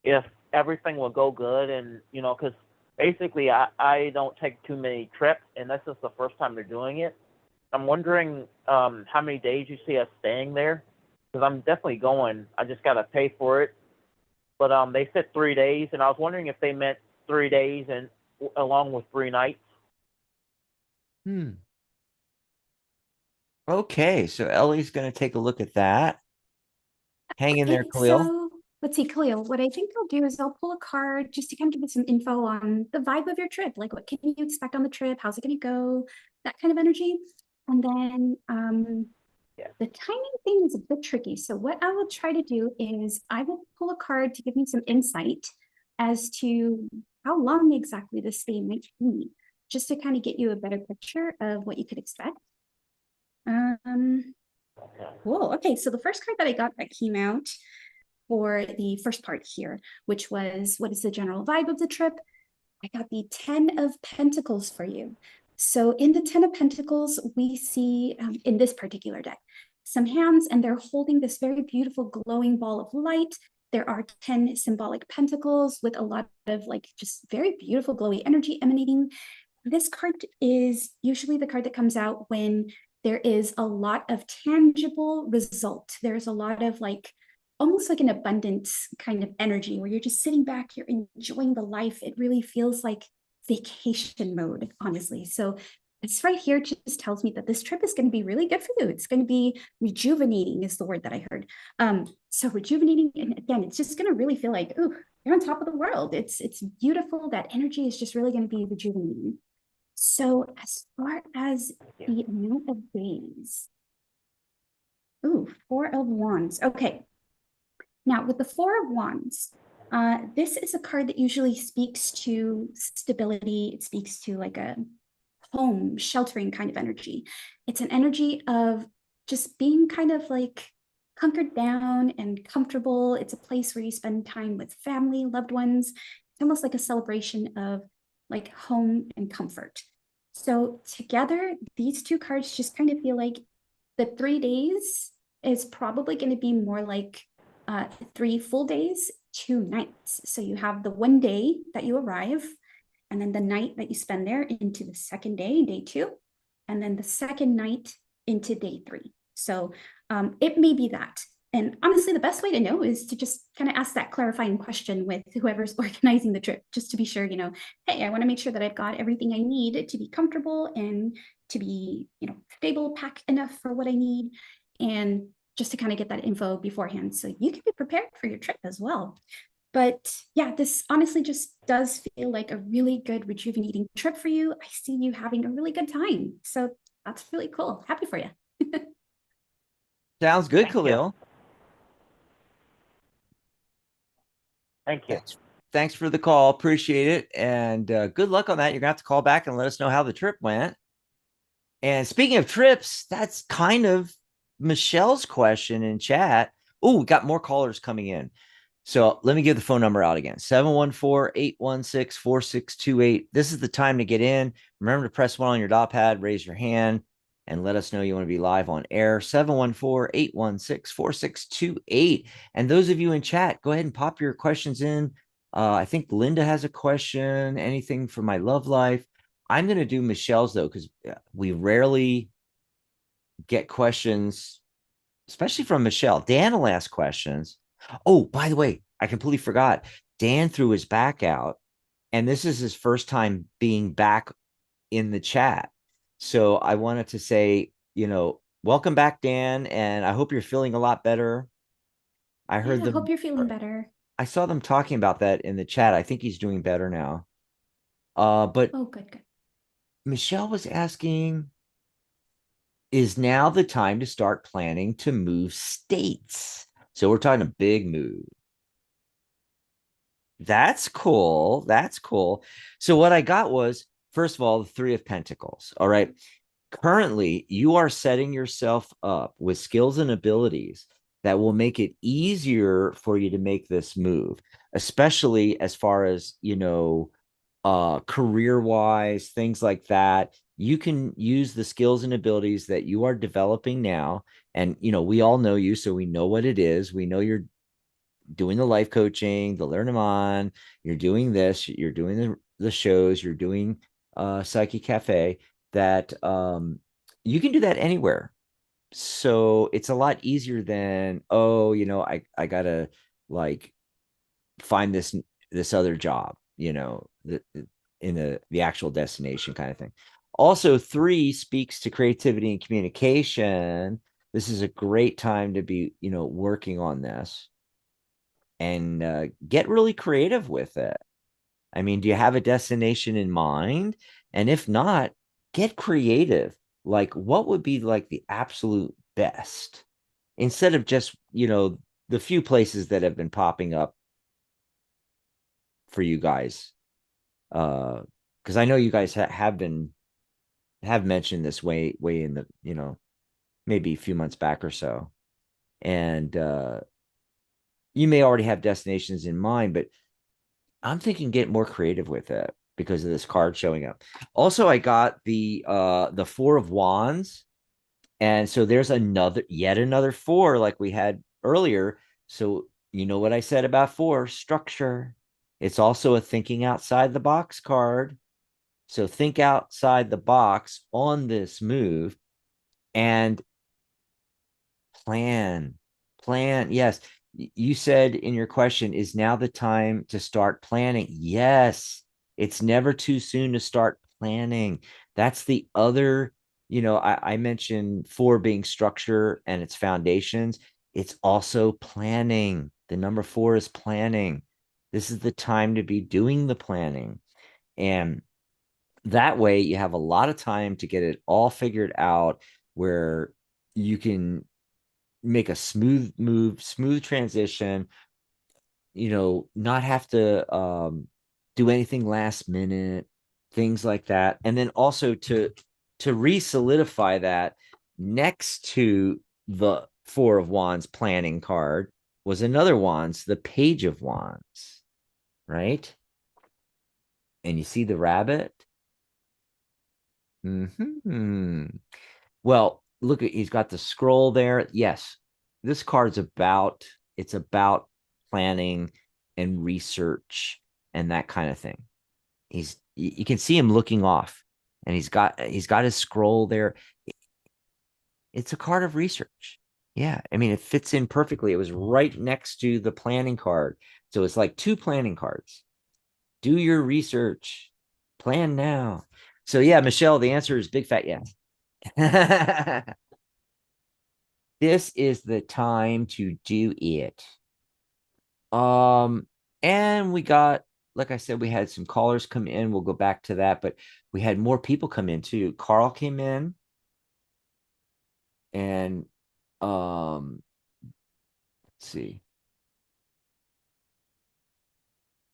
if everything will go good, and because basically I don't take too many trips, and this is the first time they're doing it. I'm wondering, how many days you see us staying there, because I'm definitely going. I just gotta pay for it. But they said 3 days, and I was wondering if they meant 3 days and along with 3 nights. Hmm. Okay, so Ellie's going to take a look at that. Hang in there, Okay, Khalil. so let's see, Khalil. What I think I'll do is I'll pull a card just to kind of give it some info on the vibe of your trip. Like, what can you expect on the trip? How's it going to go? That kind of energy. And then Yeah. the timing thing is a bit tricky. So what I will try to do is I will pull a card to give me some insight as to how long exactly the stay might be, just to kind of get you a better picture of what you could expect. Okay. Cool. Okay, so the first card that I got that came out for the first part here, which was what is the general vibe of the trip? I got the 10 of Pentacles for you. So in the 10 of Pentacles, we see in this particular deck, some hands, and they're holding this very beautiful glowing ball of light. There are 10 symbolic pentacles with a lot of like just very beautiful glowy energy emanating. This card is usually the card that comes out when there is a lot of tangible result. There's a lot of like almost like an abundance kind of energy where you're just sitting back, you're enjoying the life. It really feels like vacation mode, honestly. So this right here just tells me that this trip is going to be really good for you. It's going to be rejuvenating is the word that I heard. So rejuvenating, and again, it's just going to really feel like, ooh, you're on top of the world. It's beautiful. That energy is just really going to be rejuvenating. So as far as the amount of days, ooh, 4 of Wands. Okay. Now with the 4 of Wands, this is a card that usually speaks to stability. It speaks to like a home, sheltering kind of energy. It's an energy of just being kind of like hunkered down and comfortable. It's a place where you spend time with family, loved ones. It's almost like a celebration of like home and comfort. So together, these two cards just kind of feel like the 3 days is probably going to be more like 3 full days, 2 nights. So you have the one day that you arrive, and then the night that you spend there into the second day, day 2, and then the second night into day 3. So it may be that. And honestly, the best way to know is to just kind of ask that clarifying question with whoever's organizing the trip, just to be sure, hey, I want to make sure that I've got everything I need to be comfortable and to be, stable, pack enough for what I need. And just to kind of get that info beforehand so you can be prepared for your trip as well. But yeah, this honestly just does feel like a really good rejuvenating trip for you. I see you having a really good time. So that's really cool. Happy for you. Sounds good, Thank you. Khalil. Thank you. Thanks for the call. Appreciate it. And good luck on that. You're going to have to call back and let us know how the trip went. And speaking of trips, that's kind of Michelle's question in chat. Oh, we got more callers coming in. So let me give the phone number out again. 714-816-4628. This is the time to get in. Remember to press 1 on your dot pad, raise your hand, and let us know you want to be live on air. 714-816-4628. And those of you in chat, go ahead and pop your questions in. I think Linda has a question. Anything for my love life? I'm going to do Michelle's, though, because we rarely get questions, especially from Michelle. Dan will ask questions. Oh, by the way, I completely forgot. Dan threw his back out, and this is his first time being back in the chat. So I wanted to say, welcome back, Dan, and I hope you're feeling a lot better. I heard Yeah, I hope you're feeling better. I saw them talking about that in the chat. I think he's doing better now. But Oh, good, good. Michelle was asking, is now the time to start planning to move states? So we're talking a big move. That's cool. That's cool. So what I got was, first of all, the Three of Pentacles. All right. Currently, you are setting yourself up with skills and abilities that will make it easier for you to make this move, especially as far as, career-wise, things like that. You can use the skills and abilities that you are developing now. And, we all know you, so we know what it is. We know you're doing the life coaching, the Learn Them On, you're doing this, you're doing the shows, you're doing Psyche Cafe, that you can do that anywhere. So it's a lot easier than, I gotta like find this other job, in the actual destination kind of thing. Also, 3 speaks to creativity and communication. This is a great time to be, working on this and get really creative with it. I mean, do you have a destination in mind? And if not, get creative. Like, what would be like the absolute best instead of just, the few places that have been popping up for you guys? Because I know you guys have mentioned this way in the, maybe a few months back or so. And you may already have destinations in mind, but I'm thinking get more creative with it because of this card showing up. Also, I got the 4 of Wands, and so there's yet another 4 like we had earlier. So you know what I said about 4 structure. It's also a thinking outside the box card. So think outside the box on this move and plan. Yes. You said in your question, is now the time to start planning? Yes. It's never too soon to start planning. That's the other, I mentioned 4 being structure and its foundations. It's also planning. The number 4 is planning. This is the time to be doing the planning. And that way you have a lot of time to get it all figured out where you can make a smooth move, smooth transition, not have to do anything last minute, things like that. And then also to re-solidify that, next to the 4 of Wands planning card was another Wands, the Page of Wands, right? And you see the rabbit. Well, look at, he's got the scroll there. Yes, this card's about planning and research and that kind of thing. You can see him looking off, and he's got his scroll there. It's a card of research. Yeah, I mean, it fits in perfectly. It was right next to the planning card. So it's like 2 planning cards. Do your research. Plan now. So yeah, Michelle, the answer is big fat yes. This is the time to do it. And we got, like I said, we had some callers come in. We'll go back to that, but we had more people come in too. Carl came in, and let's see.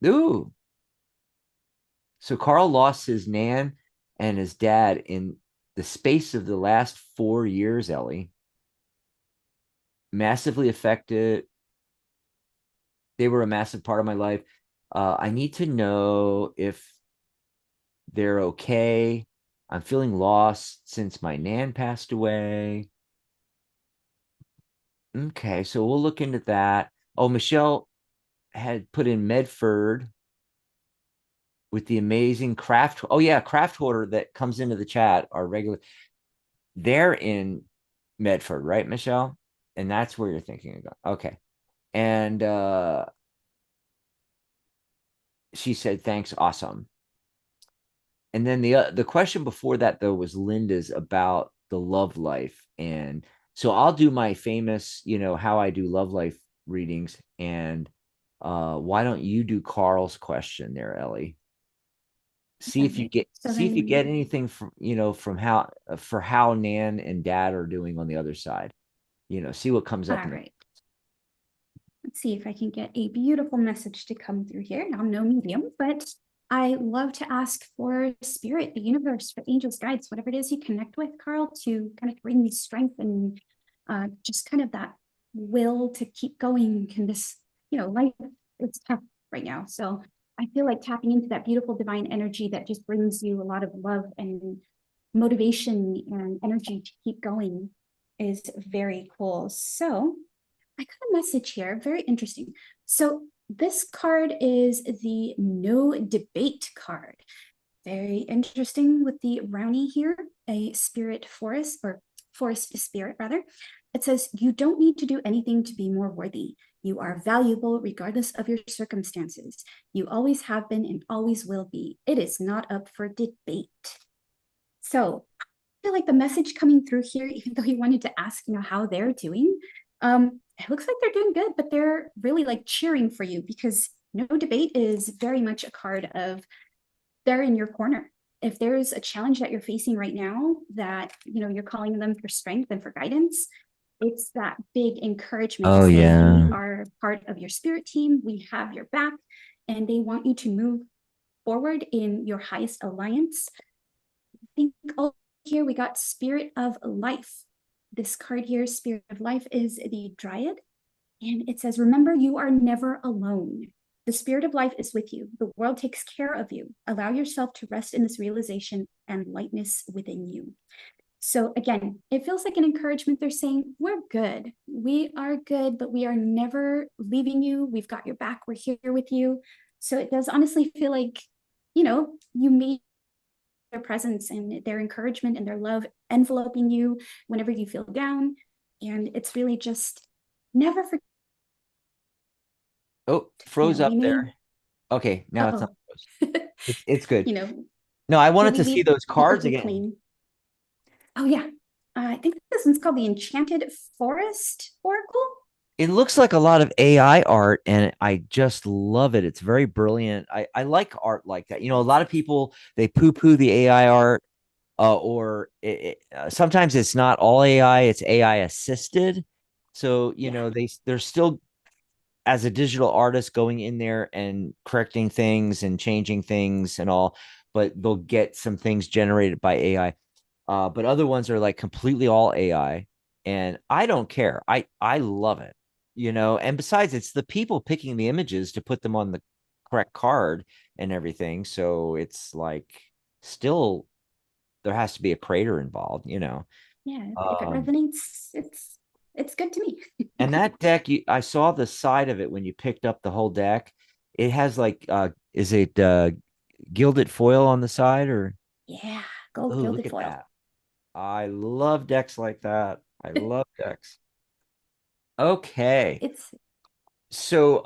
Ooh. So Carl lost his nan and his dad in the space of the last 4 years, Ellie. Massively affected. They were a massive part of my life. I need to know if they're okay. I'm feeling lost since my nan passed away. Okay, so we'll look into that. Oh, Michelle had put in Medford with the amazing craft. Oh, yeah, craft hoarder that comes into the chat, our regular. They're in Medford, right, Michelle? And that's where you're thinking of. Okay. And she said, thanks, awesome. And then the question before that, though, was Linda's about the love life. And so I'll do my famous, how I do love life readings. And why don't you do Carl's question there, Ellie? See if you get anything from how Nan and Dad are doing on the other side. See what comes up. All right. Let's see if I can get a beautiful message to come through here. Now, I'm no medium, but I love to ask for spirit, the universe, for angels, guides, whatever it is you connect with, Carl, to kind of bring you strength and just kind of that will to keep going in this, life. It's tough right now. So I feel like tapping into that beautiful divine energy that just brings you a lot of love and motivation and energy to keep going is very cool. So I got a message here, very interesting. So this card is the no debate card. Very interesting with the brownie here, a spirit forest, or forest spirit rather. It says, you don't need to do anything to be more worthy. You are valuable regardless of your circumstances. You always have been and always will be. It is not up for debate. So I feel like the message coming through here, even though you wanted to ask, how they're doing, it looks like they're doing good, but they're really like cheering for you, because no debate is very much a card of they're in your corner. If there's a challenge that you're facing right now that, you're calling them for strength and for guidance, it's that big encouragement. Oh, yeah. We are part of your spirit team. We have your back, and they want you to move forward in your highest alliance. I think here we got Spirit of Life. This card here, Spirit of Life, is the Dryad. And it says, remember, you are never alone. The Spirit of Life is with you. The world takes care of you. Allow yourself to rest in this realization and lightness within you. So again, it feels like an encouragement. They're saying, we're good. We are good, but we are never leaving you. We've got your back. We're here with you. So it does honestly feel like, you made their presence and their encouragement and their love enveloping you whenever you feel down. And it's really just never forget. Oh, froze up there. Okay, now it's not froze. It's good. No, I wanted to see those cards again. Clean. Oh yeah, I think this one's called the Enchanted Forest Oracle. It looks like a lot of AI art, and I just love it. It's very brilliant. I like art like that. A lot of people, they poo-poo the AI art, or sometimes it's not all AI, it's AI assisted. So, they're still, as a digital artist, going in there and correcting things and changing things and all, but they'll get some things generated by AI. But other ones are like completely all AI, and I don't care. I love it. And besides, it's the people picking the images to put them on the correct card and everything. So it's like, still, there has to be a creator involved, Yeah, if it resonates, it's good to me. And that deck, I saw the side of it when you picked up the whole deck. It has like, is it gilded foil on the side, or? Yeah, gold Ooh, gilded look at foil. that. I love decks like that. I love decks. Okay. So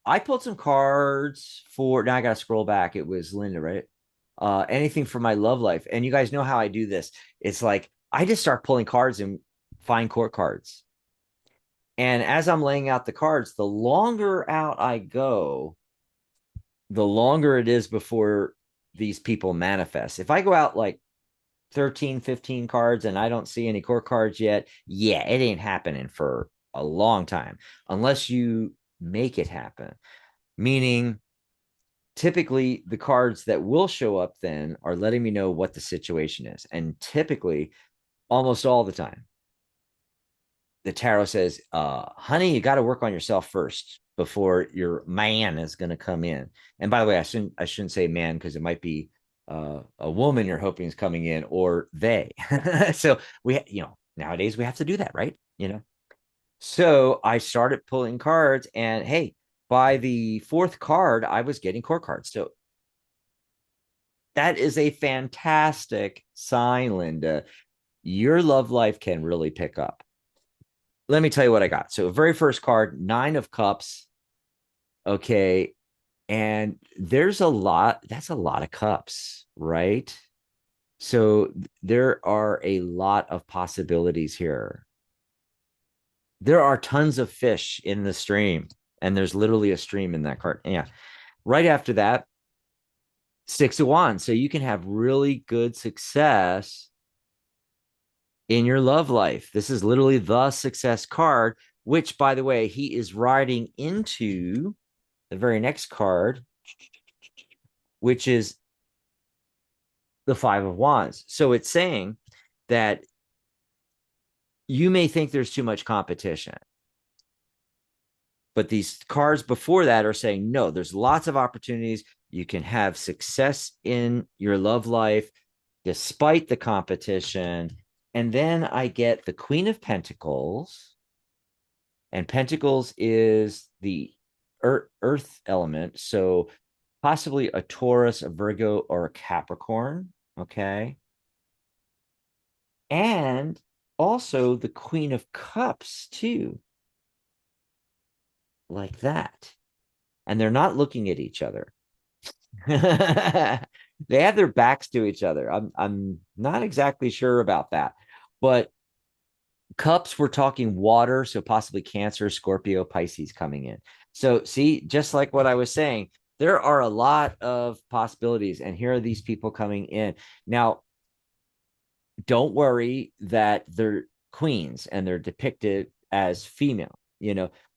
I pulled some cards for, now I gotta scroll back. It was Linda, right? Anything for my love life. And you guys know how I do this. It's like I just start pulling cards and find court cards. And as I'm laying out the cards, the longer out I go, the longer it is before these people manifest. If I go out like 13, 15 cards and I don't see any court cards yet, yeah, it ain't happening for a long time unless you make it happen. Meaning, typically the cards that will show up then are letting me know what the situation is. And typically, almost all the time, the tarot says, honey, you got to work on yourself first before your man is going to come in. And by the way, I shouldn't say man, because it might be a woman you're hoping is coming in, or they. So we, nowadays we have to do that, right? So I started pulling cards, and hey, by the fourth card, I was getting core cards. So that is a fantastic sign, Linda. Your love life can really pick up. Let me tell you what I got. So very first card, 9 of Cups. Okay. And there's a lot, that's a lot of cups, right? So there are a lot of possibilities here. There are tons of fish in the stream, and there's literally a stream in that card. Yeah. Right after that, 6 of Wands. So you can have really good success in your love life. This is literally the success card, which, by the way, he is riding into the very next card, which is the 5 of Wands. So it's saying that you may think there's too much competition, but these cards before that are saying, no, there's lots of opportunities. You can have success in your love life despite the competition. And then I get the Queen of Pentacles, and Pentacles is the earth element. So possibly a Taurus, a Virgo, or a Capricorn. Okay. And also the Queen of Cups too. Like that. And they're not looking at each other. They have their backs to each other. I'm not exactly sure about that. But Cups, we're talking water, so possibly Cancer, Scorpio, Pisces coming in. So see, just like what I was saying, there are a lot of possibilities, and here are these people coming in. Now, don't worry that they're queens and they're depicted as female.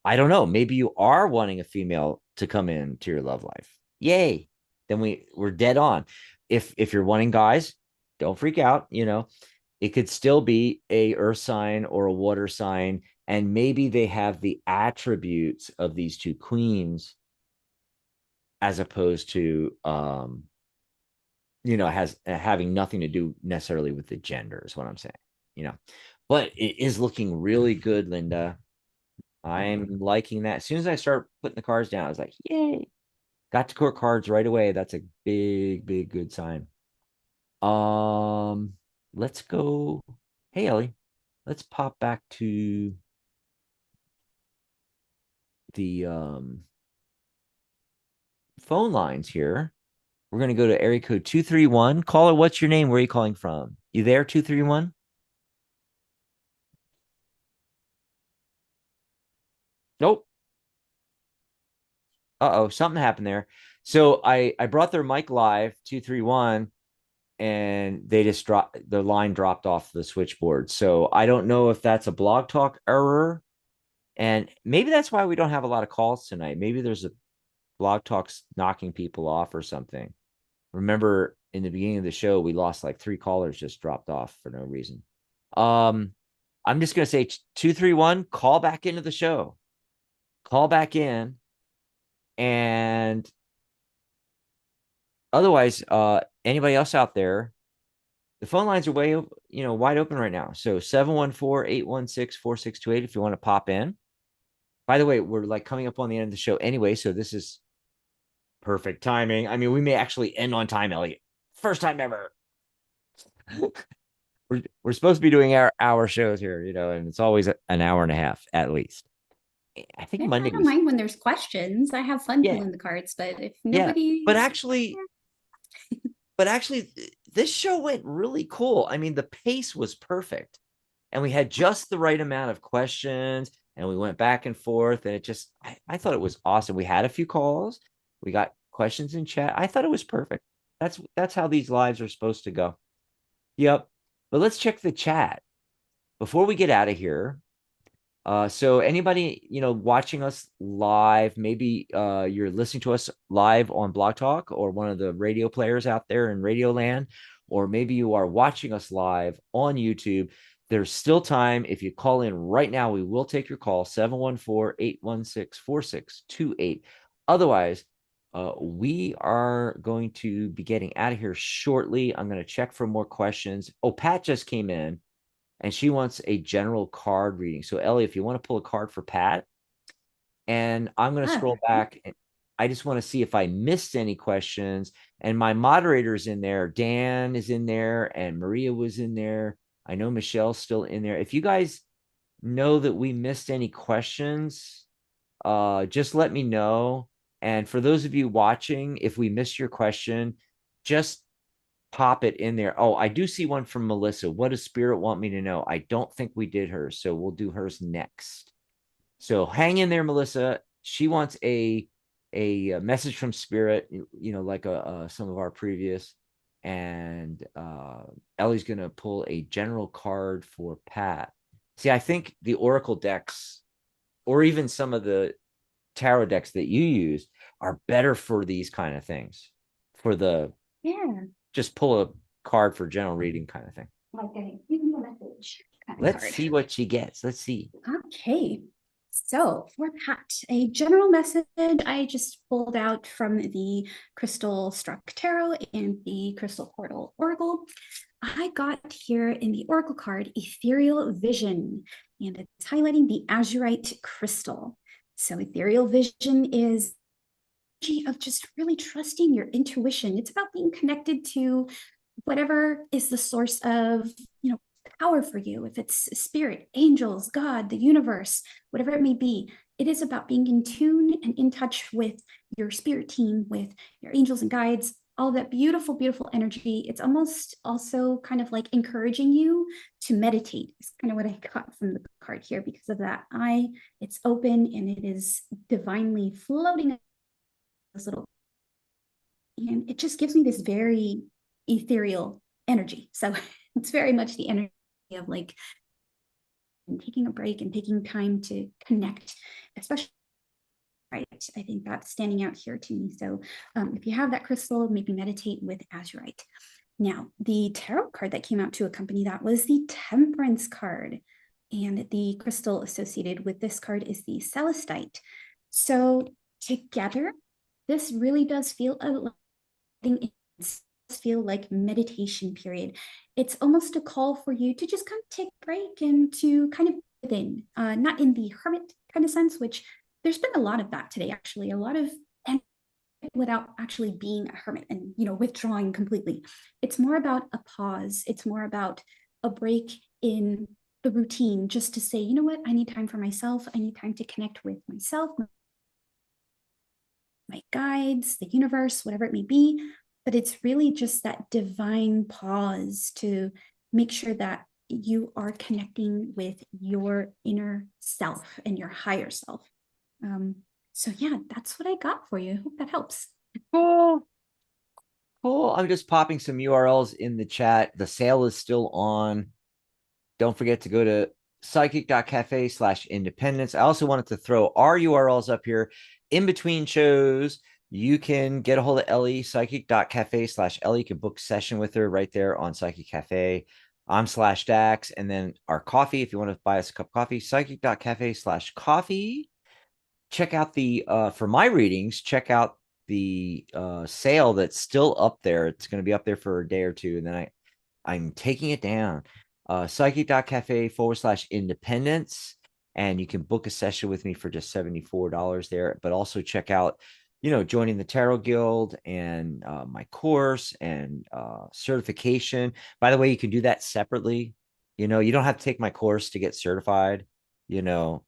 I don't know. Maybe you are wanting a female to come into your love life. Yay. Then we're dead on. If you're wanting guys, don't freak out. It could still be a earth sign or a water sign, and maybe they have the attributes of these two queens, as opposed to having nothing to do necessarily with the gender, is what I'm saying. But it is looking really good, Linda. I'm liking that. As soon as I start putting the cards down, I was like, yay. Got to core cards right away. That's a big, big good sign. Let's go. Hey, Ellie, let's pop back to the phone lines here. We're going to go to area code 231. Caller, what's your name? Where are you calling from? You there, 231? Nope. Uh-oh, something happened there. So I brought their mic live, 231, and they just dropped, the line dropped off the switchboard. So I don't know if that's a Blog Talk error. And maybe that's why we don't have a lot of calls tonight. Maybe there's a Blog Talk's knocking people off or something. Remember, in the beginning of the show, we lost like 3 callers, just dropped off for no reason. I'm just going to say 231, call back into the show. Call back in. And otherwise, anybody else out there, the phone lines are wide open right now. So 714-816-4628 if you want to pop in. By the way, we're like coming up on the end of the show anyway, so this is perfect timing. I mean, we may actually end on time, Elliot. First time ever. we're supposed to be doing our shows here, and it's always an hour and a half at least. I think Monday. I don't mind when there's questions. I have fun pulling the cards, but if nobody, but actually, this show went really cool. I mean, the pace was perfect, and we had just the right amount of questions, and we went back and forth, and I thought it was awesome. We had a few calls, we got questions in chat. I thought it was perfect. That's how these lives are supposed to go. Yep. But let's check the chat before we get out of here. So anybody, watching us live, maybe you're listening to us live on Blog Talk or one of the radio players out there in Radio Land, or maybe you are watching us live on YouTube. there's still time. If you call in right now, we will take your call, 714-816-4628. Otherwise, we are going to be getting out of here shortly. I'm going to check for more questions. Oh, Pat just came in and she wants a general card reading. So Ellie, if you want to pull a card for Pat, and I'm going to scroll back. I just want to see if I missed any questions. And my moderator's in there. Dan is in there and Maria was in there. I know Michelle's still in there. If you guys know that we missed any questions, just let me know. And for those of you watching, if we missed your question, just pop it in there. Oh, I do see one from Melissa. What does Spirit want me to know? I don't think we did hers, so we'll do hers next. So hang in there, Melissa. She wants a message from Spirit, like some of our previous. And Ellie's going to pull a general card for Pat. See, I think the Oracle decks, or even some of the tarot decks that you use, are better for these kind of things. For the just pull a card for general reading kind of thing. Okay, give me a message. Let's see what she gets. Let's see. Okay. So for Pat, a general message I just pulled out from the Crystal Struck Tarot and the Crystal Portal Oracle. I got here in the Oracle card, Ethereal Vision, and it's highlighting the Azurite crystal. So Ethereal Vision is of just really trusting your intuition. It's about being connected to whatever is the source of, power for you. If it's spirit, angels, God, the universe, whatever it may be, it is about being in tune and in touch with your spirit team, with your angels and guides, all that beautiful, beautiful energy. It's almost also kind of like encouraging you to meditate. It's kind of what I got from the card here. Because of that eye, it's open and it is divinely floating this little, and it just gives me this very ethereal energy. So it's very much the energy of like taking a break and taking time to connect, especially, right? I think that's standing out here to me. So if you have that crystal, maybe meditate with Azurite. Now, the tarot card that came out to accompany that was the Temperance card. And the crystal associated with this card is the Celestite. So together, this really does feel like meditation period. It's almost a call for you to just kind of take a break and to kind of within, not in the hermit kind of sense, which there's been a lot of that today, actually, a lot of without actually being a hermit and, withdrawing completely. It's more about a pause. It's more about a break in the routine, just to say, you know what, I need time for myself. I need time to connect with myself, my guides, the universe, whatever it may be. But it's really just that divine pause to make sure that you are connecting with your inner self and your higher self. So yeah, that's what I got for you. I hope that helps. Cool. I'm just popping some URLs in the chat. The sale is still on. Don't forget to go to psychic.cafe/independence. I also wanted to throw our URLs up here in between shows. You can get a hold of Ellie, psychic.cafe/Ellie. You can book session with her right there on Psychic Cafe. I'm /Dax. And then our coffee, if you want to buy us a cup of coffee, psychic.cafe/coffee. Check out the, for my readings, check out the sale that's still up there. It's going to be up there for a day or two. And then I'm taking it down. Psychic.cafe/independence. And you can book a session with me for just $74 there. But also check out, joining the Tarot Guild and my course and certification. By the way, you can do that separately. You don't have to take my course to get certified. You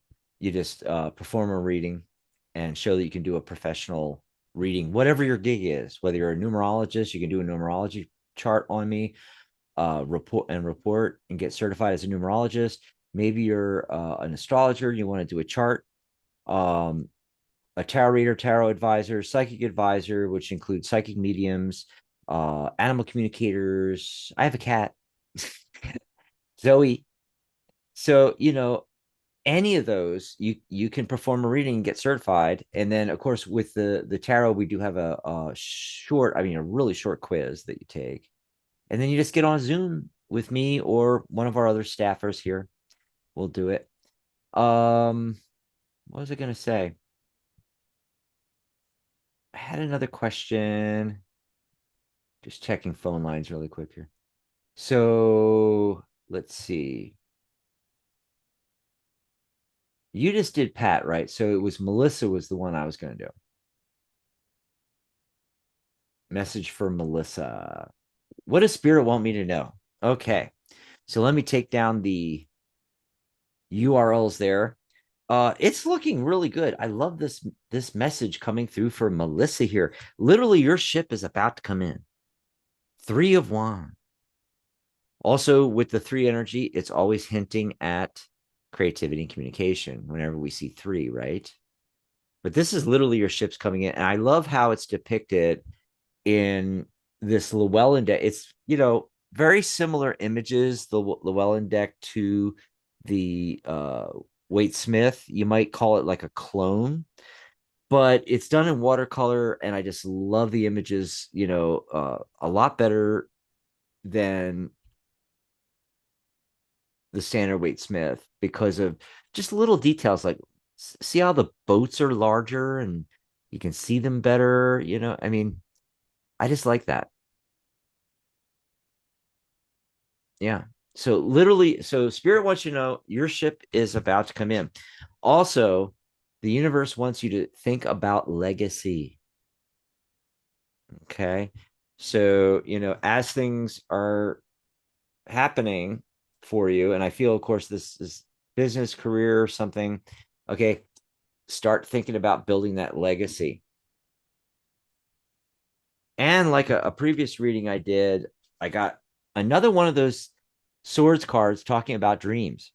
just perform a reading and show that you can do a professional reading, whatever your gig is. Whether you're a numerologist, you can do a numerology chart on me, report and get certified as a numerologist. Maybe you're an astrologer, you want to do a chart. A tarot reader, tarot advisor, psychic advisor, which includes psychic mediums, animal communicators. I have a cat, Zoe. So, any of those, you can perform a reading and get certified. And then, of course, with the tarot, we do have a really short quiz that you take. And then you just get on Zoom with me or one of our other staffers here. We'll do it. What was I going to say? I had another question. Just checking phone lines really quick here. So let's see. You just did Pat, right? So it was Melissa was the one I was going to do. Message for Melissa. What does Spirit want me to know? Okay. So let me take down the URLs there. It's looking really good. I love this message coming through for Melissa here. Literally, your ship is about to come in. 3 of Wands. Also, with the 3 energy, it's always hinting at creativity and communication whenever we see 3, right? But this is literally your ships coming in. And I love how it's depicted in this Llewellyn deck. It's, very similar images, the Llewellyn deck to the Waite Smith. You might call it like a clone, but it's done in watercolor. And I just love the images, a lot better than the standard Waite Smith because of just little details like see how the boats are larger and you can see them better. I mean, I just like that. Yeah. So literally, so Spirit wants you to know your ship is about to come in. Also, the universe wants you to think about legacy. Okay. So, as things are happening for you, and I feel, of course, this is business, career, or something. Okay. Start thinking about building that legacy. And like a previous reading I did, I got another one of those swords cards talking about dreams.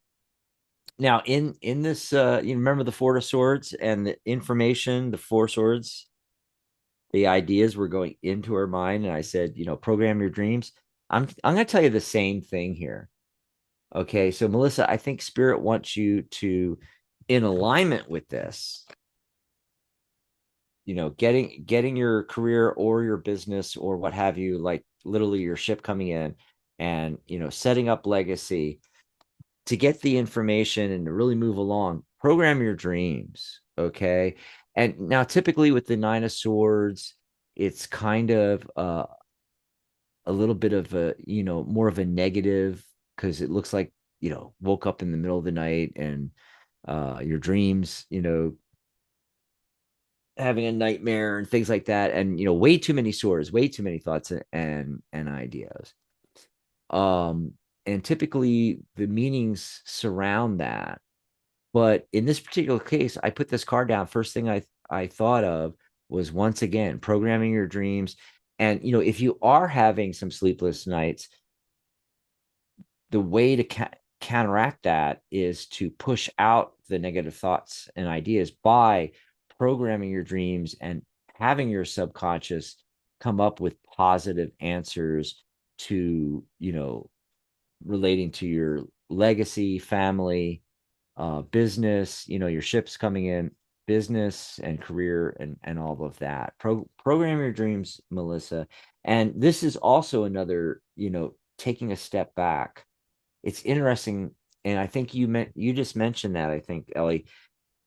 Now, in this, you remember the Four of Swords and the information, the 4 swords, the ideas were going into her mind, and I said, program your dreams. I'm going to tell you the same thing here. Okay, so Melissa, I think Spirit wants you to, in alignment with this, getting your career or your business or what have you, like literally your ship coming in and, setting up legacy to get the information and to really move along, program your dreams. Okay. And now typically with the 9 of Swords, it's kind of a little bit of a, more of a negative because it looks like, woke up in the middle of the night and your dreams, having a nightmare and things like that. And, way too many swords, way too many thoughts and ideas. And typically the meanings surround that. But in this particular case, I put this card down. First thing I thought of was, once again, programming your dreams. And, if you are having some sleepless nights, the way to counteract that is to push out the negative thoughts and ideas by programming your dreams and having your subconscious come up with positive answers to, relating to your legacy, family, business, your ship's coming in, business and career and all of that. Program your dreams, Melissa. And this is also another, taking a step back. It's interesting. And I think you just mentioned that, I think, Ellie,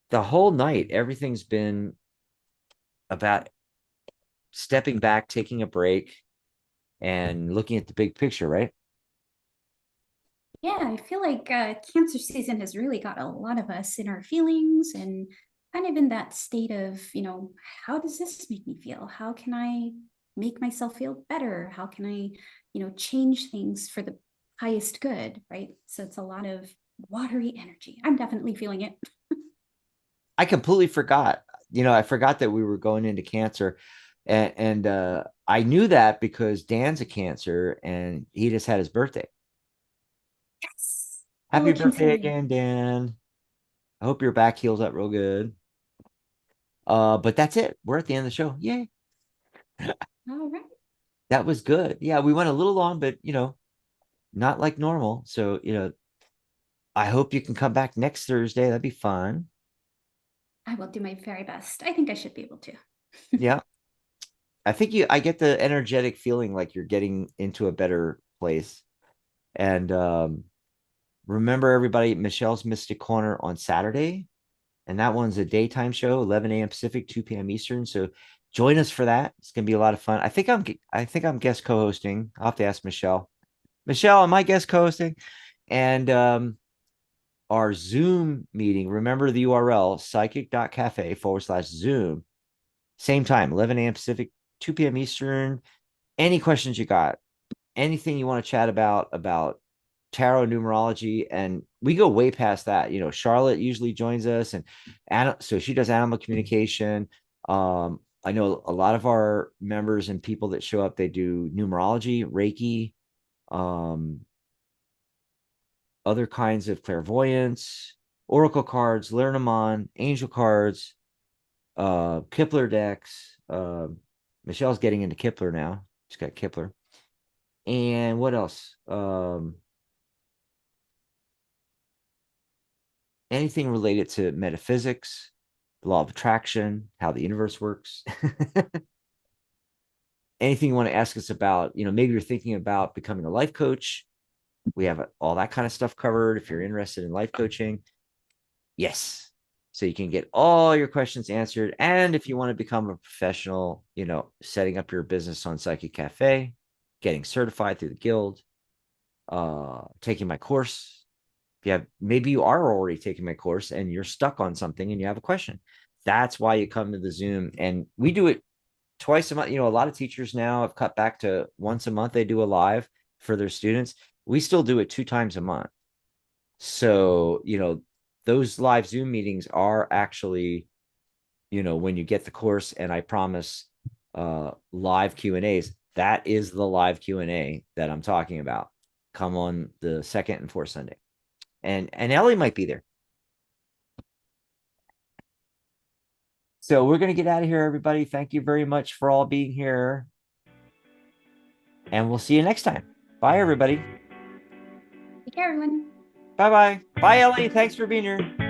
the whole night, everything's been about stepping back, taking a break and looking at the big picture, right? Yeah, I feel like Cancer season has really got a lot of us in our feelings and kind of in that state of, how does this make me feel? How can I make myself feel better? How can I, change things for the highest good, right? So it's a lot of watery energy. I'm definitely feeling it. I completely forgot. I forgot that we were going into Cancer. And I knew that because Dan's a Cancer and he just had his birthday. Yes. Happy Oh, birthday considering. again, Dan. I hope your back heals up real good. But that's it. We're at the end of the show. Yay. All right. That was good. Yeah, we went a little long, but not like normal. So, I hope you can come back next Thursday. That'd be fun. I will do my very best. I think I should be able to. Yeah. I get the energetic feeling like you're getting into a better place. And remember, everybody, Michelle's Mystic Corner on Saturday. And that one's a daytime show, 11 a.m. Pacific, 2 p.m. Eastern. So join us for that. It's gonna be a lot of fun. I think I'm guest co-hosting. I'll have to ask Michelle. Michelle, am I guest co-hosting? And our Zoom meeting, remember the URL, psychic.cafe/Zoom. Same time, 11 a.m. Pacific, 2 p.m. Eastern. Any questions you got, anything you want to chat about tarot, numerology, and we go way past that. You know, Charlotte usually joins us, and so she does animal communication. I know a lot of our members and people that show up, they do numerology, Reiki, other kinds of clairvoyance, oracle cards, Lenormand, angel cards, Kipler decks. Michelle's getting into Kipler now. She's got Kipler. And what else? Anything related to metaphysics, the law of attraction, how the universe works. Anything you want to ask us about, you know, maybe you're thinking about becoming a life coach. We have all that kind of stuff covered. If you're interested in life coaching, yes. So you can get all your questions answered. And if you want to become a professional, you know, setting up your business on Psychic Cafe, getting certified through the guild, taking my course. If you have, maybe you are already taking my course and you're stuck on something and you have a question. That's why you come to the Zoom, and we do it twice a month. You know, a lot of teachers now have cut back to once a month. They do a live for their students. We still do it 2 times a month. So, you know, those live Zoom meetings are actually, you know, when you get the course, and I promise live Q&As, that is the live Q&A that I'm talking about. Come on the second and fourth Sunday. And Ellie might be there. So we're going to get out of here, everybody. Thank you very much for all being here. And we'll see you next time. Bye, everybody. Take care, everyone. Bye-bye. Bye, Ellie. Thanks for being here.